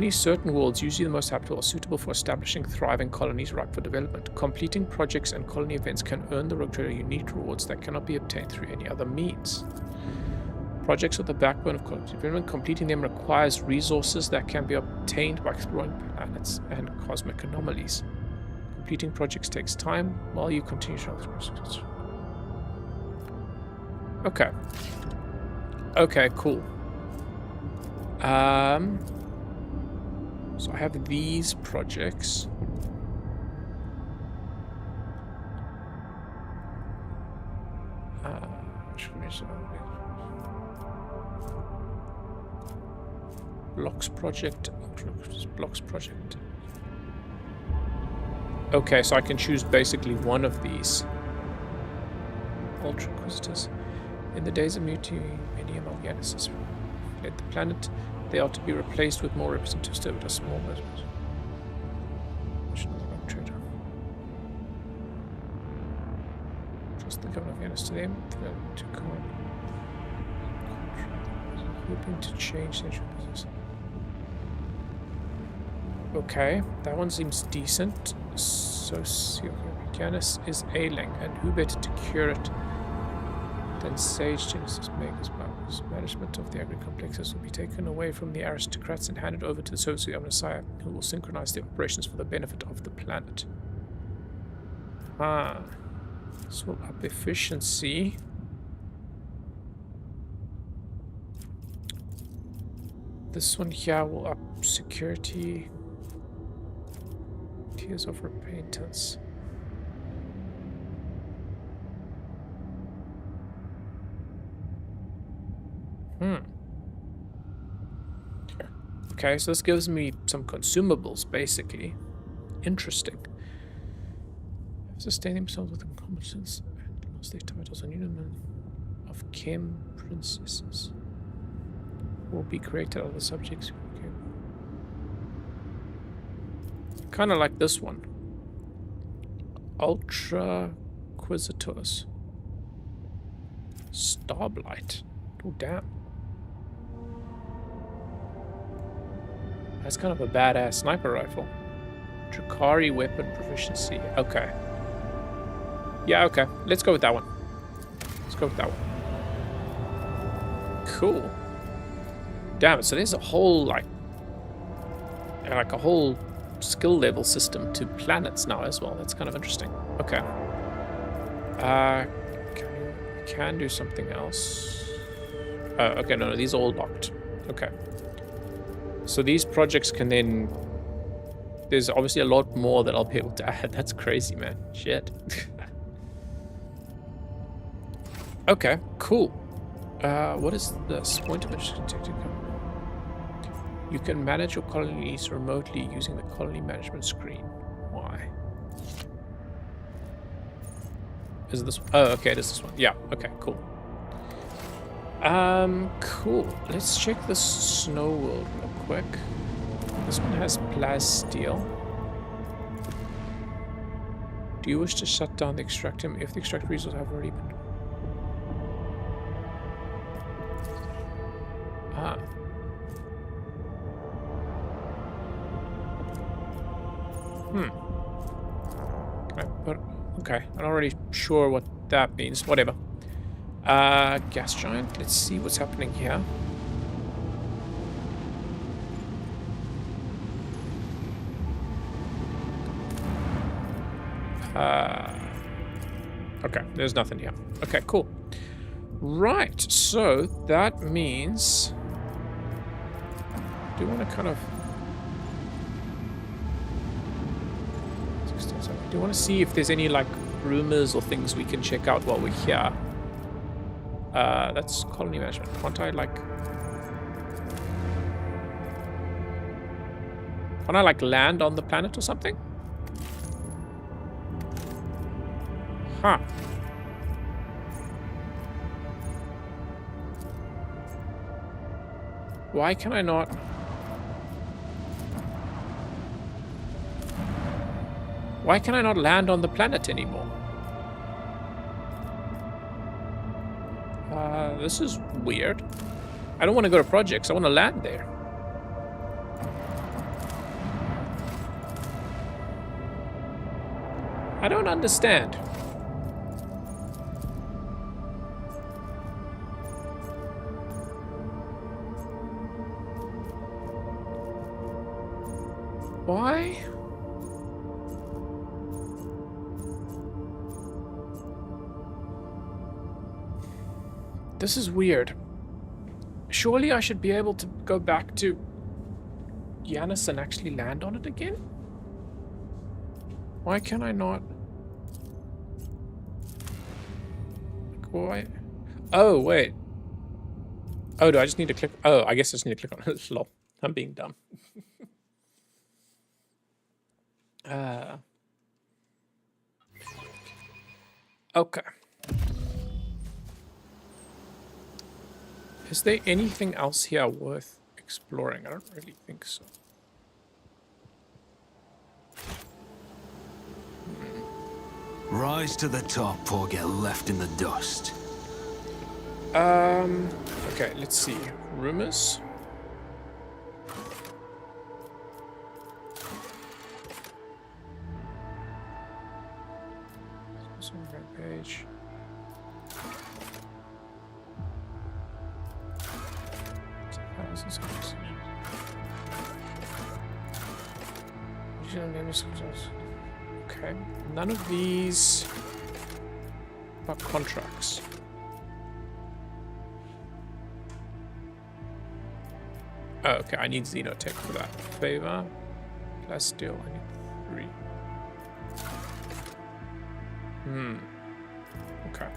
certain worlds, usually the most habitable, are suitable for establishing thriving colonies ripe for development. Completing projects and colony events can earn the rogue trader unique rewards that cannot be obtained through any other means. Projects are the backbone of colony development. Completing them requires resources that can be obtained by exploring planets and cosmic anomalies. Completing projects takes time while you continue to resources. Okay. Okay, cool. So I have these projects. Blocks project. Blocks project. Okay, so I can choose basically one of these. Ultra Inquisitors. In the days of mutiny, many among Yanis fled the planet. They are to be replaced with more representatives to a small movement. Trader. Trust the governor of Yanis to them. To come on. Hoping to change central business. Okay, that one seems decent. Yanis is ailing, and who better to cure it than Sage Genesis Maker's powers? Management of the agri-complexes will be taken away from the aristocrats and handed over to the service of the Omnissiah, who will synchronize the operations for the benefit of the planet. This will up efficiency. This one here will up security. Tears of repentance. Okay, Okay, so this gives me some consumables, basically. Interesting. Sustain themselves with incompetence and lost their titles on Union of Chem Princesses. Will be created out of the subjects. Okay. Kind of like this one. Ultra Quisitors. Starblight. Oh, damn. That's kind of a badass sniper rifle. Drakari weapon proficiency. Okay. Yeah, okay. Let's go with that one. Let's go with that one. Cool. Damn it. So there's a whole, like a whole skill level system to planets now as well. That's kind of interesting. Okay. Can do something else. Okay, no, these are all locked. Okay. So these projects can then... There's obviously a lot more that I'll be able to add. That's crazy, man. Shit. Okay, cool. What is this? Point of interest detected. You can manage your colonies remotely using the colony management screen. Why? Is it this one? Oh, okay, it is this one. Yeah, okay, cool. Cool. Let's check the snow world real quick. This one has plasteel. Do you wish to shut down the extractum if the extract resources have already been... Ah. Can I put... Okay, I'm not really sure what that means. Whatever. Gas giant. Let's see what's happening here. Okay, there's nothing here. Okay, cool. Right, so that means... Do you want to kind of... Do you want to see if there's any, like, rumors or things we can check out while we're here? That's colony management. Can't I, like... Can't I, like, land on the planet or something? Huh. Why can I not... Why can I not land on the planet anymore? This is weird. I don't want to go to projects. I want to land there. I don't understand. Why? This is weird. Surely I should be able to go back to Yanis and actually land on it again? Why can I not? Why? Oh, wait. Oh, do I just need to click? Oh, I guess I just need to click on it. Lol. I'm being dumb. Okay. Is there anything else here worth exploring? I don't really think so. Rise to the top or get left in the dust. Okay, let's see. Rumors. Page. Okay, none of these are contracts. Oh, okay, I need Xenotech for that. Favor, Plasteel, I need 3. Okay.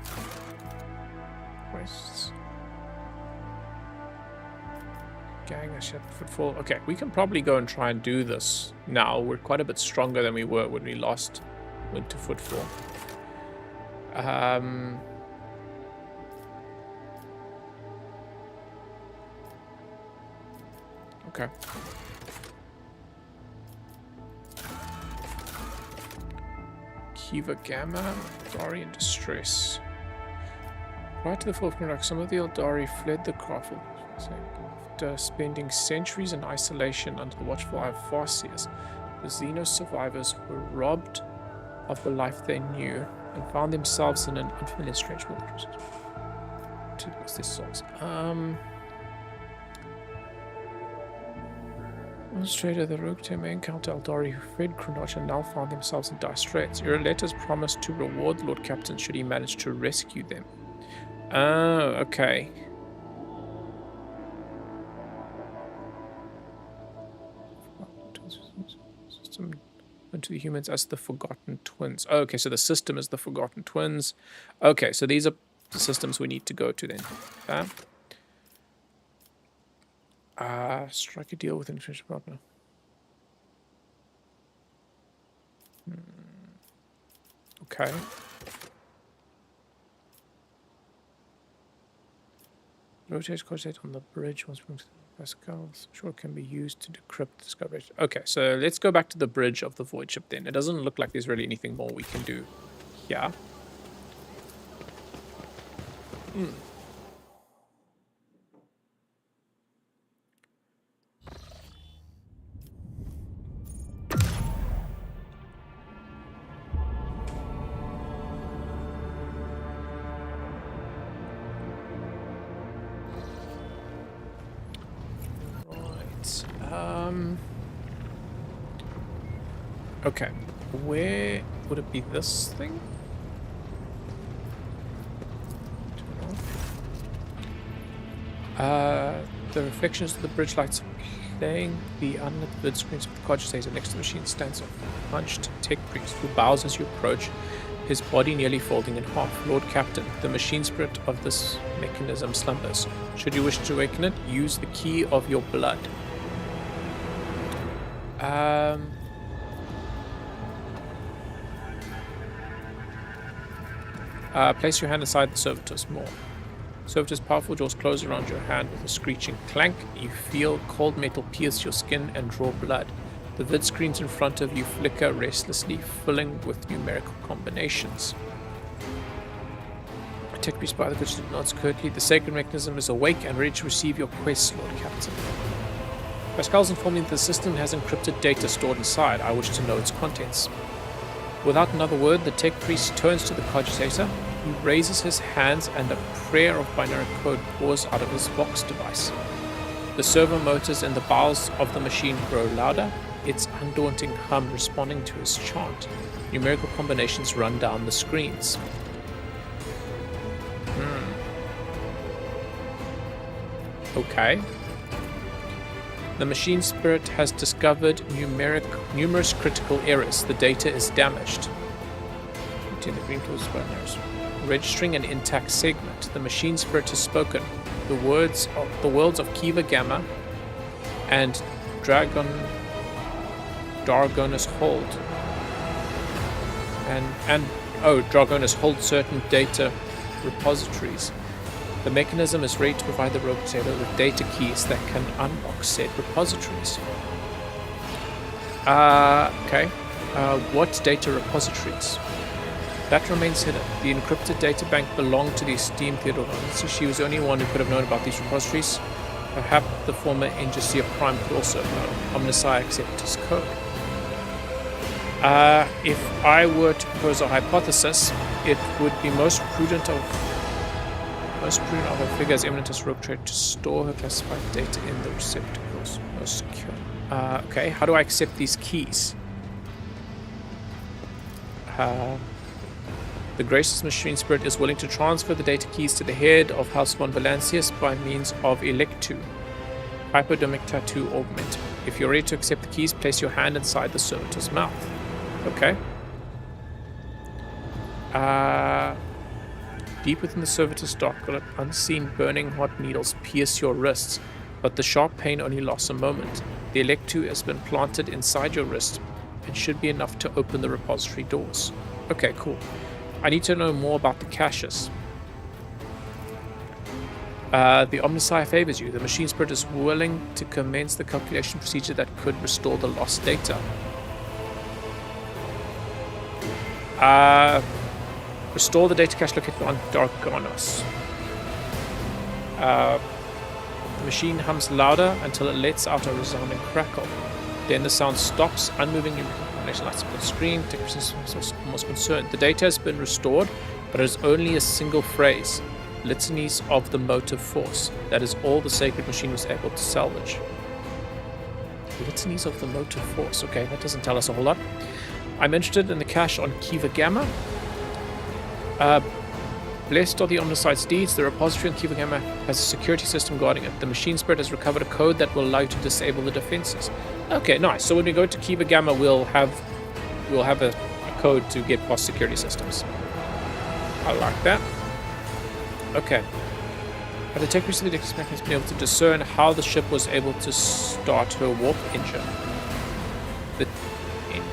Quests. gang has shut footfall. Okay, we can probably go and try and do this now. We're quite a bit stronger than we were when we last went to footfall. Okay. Kiva Gamma, Eldari in distress. Prior to the fall of Granok, some of the Eldari fled the Carful. After spending centuries in isolation under the watchful eye of Farseers, the Xenos survivors were robbed of the life they knew and found themselves in an unfamiliar, strange world. To lose their souls. Illustrator, the rogue team may encounter Eldari who fled Kronoch and now found themselves in dire straits. Your letters promised to reward the Lord Captain should he manage to rescue them. Oh, okay. System to the humans as the Forgotten Twins. Oh, okay, so the system is the Forgotten Twins. Okay, so these are the systems we need to go to then. Strike a deal with an international partner. Okay. Rotate coordinate on the bridge once we move to the Pascals. Sure, can be used to decrypt the discovery. Okay, so let's go back to the bridge of the void ship then. It doesn't look like there's really anything more we can do. Yeah. Okay, where would it be? This thing? The reflections of the bridge lights playing the unlit vid screens of the cogitator next to the machine stands a hunched tech priest who bows as you approach, his body nearly folding in half. Lord Captain, the machine spirit of this mechanism slumbers. Should you wish to awaken it, use the key of your blood. Place your hand inside the servitor's maw. Servitor's powerful jaws close around your hand with a screeching clank. You feel cold metal pierce your skin and draw blood. The vid screens in front of you flicker restlessly, filling with numerical combinations. Tech priest by the good nods curtly. The sacred mechanism is awake and ready to receive your quest, Lord Captain. Pascal's informed me that the system has encrypted data stored inside. I wish to know its contents. Without another word, the tech priest turns to the cogitator. He raises his hands and a prayer of binary code pours out of his Vox device. The servo motors in the bowels of the machine grow louder, its undaunting hum responding to his chant. Numerical combinations run down the screens. Okay. The machine spirit has discovered numerous critical errors. The data is damaged. Registering an intact segment. The machine spirit has spoken. The worlds of Kiva Gamma and Dragonus Hold. Dragonus Hold certain data repositories. The mechanism is ready to provide the rotator with data keys that can unlock said repositories. Okay. What data repositories? That remains hidden. The encrypted data bank belonged to the esteemed Theodora, so she was the only one who could have known about these repositories. Perhaps the former Ingesia Prime could also have known. Omnisci accepted his code. If I were to propose a hypothesis, it would be most prudent of her figure as eminent as rogue trade to store her classified data in the receptacles. Most secure. Okay, how do I accept these keys? The gracious machine spirit is willing to transfer the data keys to the head of House von Valancius by means of Electu, hypodermic tattoo augment. If you're ready to accept the keys, place your hand inside the servitor's mouth. Okay. Deep within the servitor's dark gullet, unseen burning hot needles pierce your wrists. but the sharp pain only lasts a moment. The Electu has been planted inside your wrist and should be enough to open the repository doors. Okay, cool. I need to know more about the caches. The Omnissiah favors you. The machine spirit is willing to commence the calculation procedure that could restore the lost data. Restore the data cache located on Darganos. The machine hums louder until it lets out a resounding crackle. Then the sound stops, unmoving information lights up on the screen. Technicians are almost concerned. The data has been restored, but it is only a single phrase. Litanies of the motive force. That is all the sacred machine was able to salvage. Litanies of the motive force. Okay, that doesn't tell us a whole lot. I'm interested in the cache on Kiva Gamma. Blessed are the Omnissiah's deeds. The repository on Kiva Gamma has a security system guarding it. The machine spirit has recovered a code that will allow you to disable the defenses. Okay, nice. So when we go to Kiva Gamma, we'll have a code to get past security systems. I like that. Okay. But the technician of the Dixon has been able to discern how the ship was able to start her warp engine.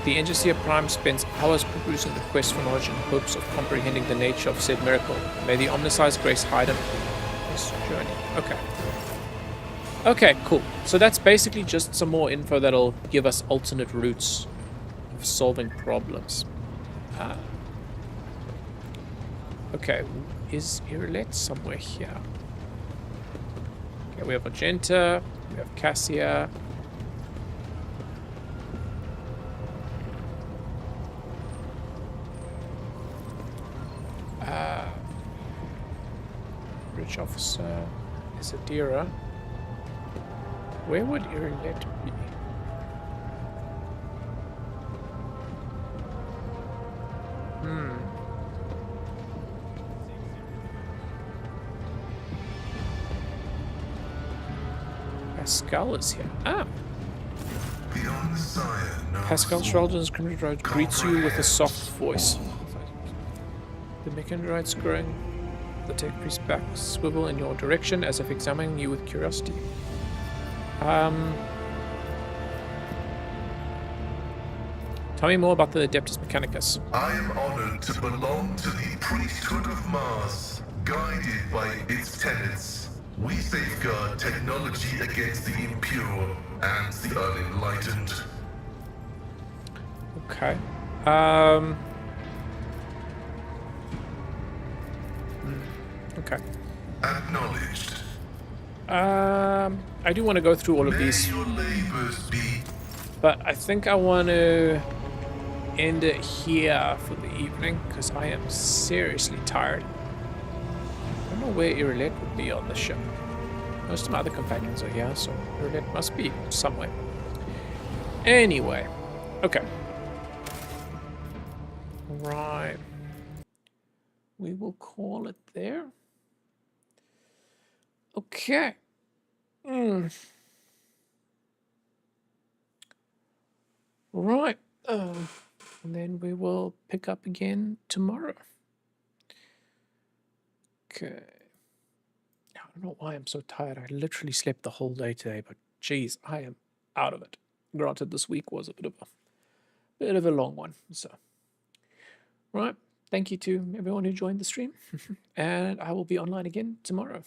The Engineer Prime spends hours perusing the quest for knowledge in hopes of comprehending the nature of said miracle. May the Omnissiah's grace hide him on this journey. Okay. Okay, cool. So that's basically just some more info that'll give us alternate routes of solving problems. Okay, is Irilette somewhere here? Okay, we have Argenta, we have Cassia. Bridge officer is Adira. Where would Irilette be? Pascal is here. Ah! Pascal Sheldon's Criminal Road greets you with a soft voice. The mechanized screwing the tech priest's back swivel in your direction as if examining you with curiosity. Tell me more about the Adeptus Mechanicus. I am honored to belong to the priesthood of Mars, guided by its tenets. We safeguard technology against the impure and the unenlightened. Okay. Okay. Acknowledged. I do want to go through all of these, May your labors be. but I think I want to end it here for the evening because I am seriously tired. I don't know where Irilette would be on the ship. Most of my other companions are here, so Irilette must be somewhere. Anyway, okay. Right. We will call it there. Okay. Right. And then we will pick up again tomorrow. Okay. I don't know why I'm so tired. I literally slept the whole day today, but geez, I am out of it. Granted, this week was a bit of a long one. So, right. Thank you to everyone who joined the stream, and I will be online again tomorrow.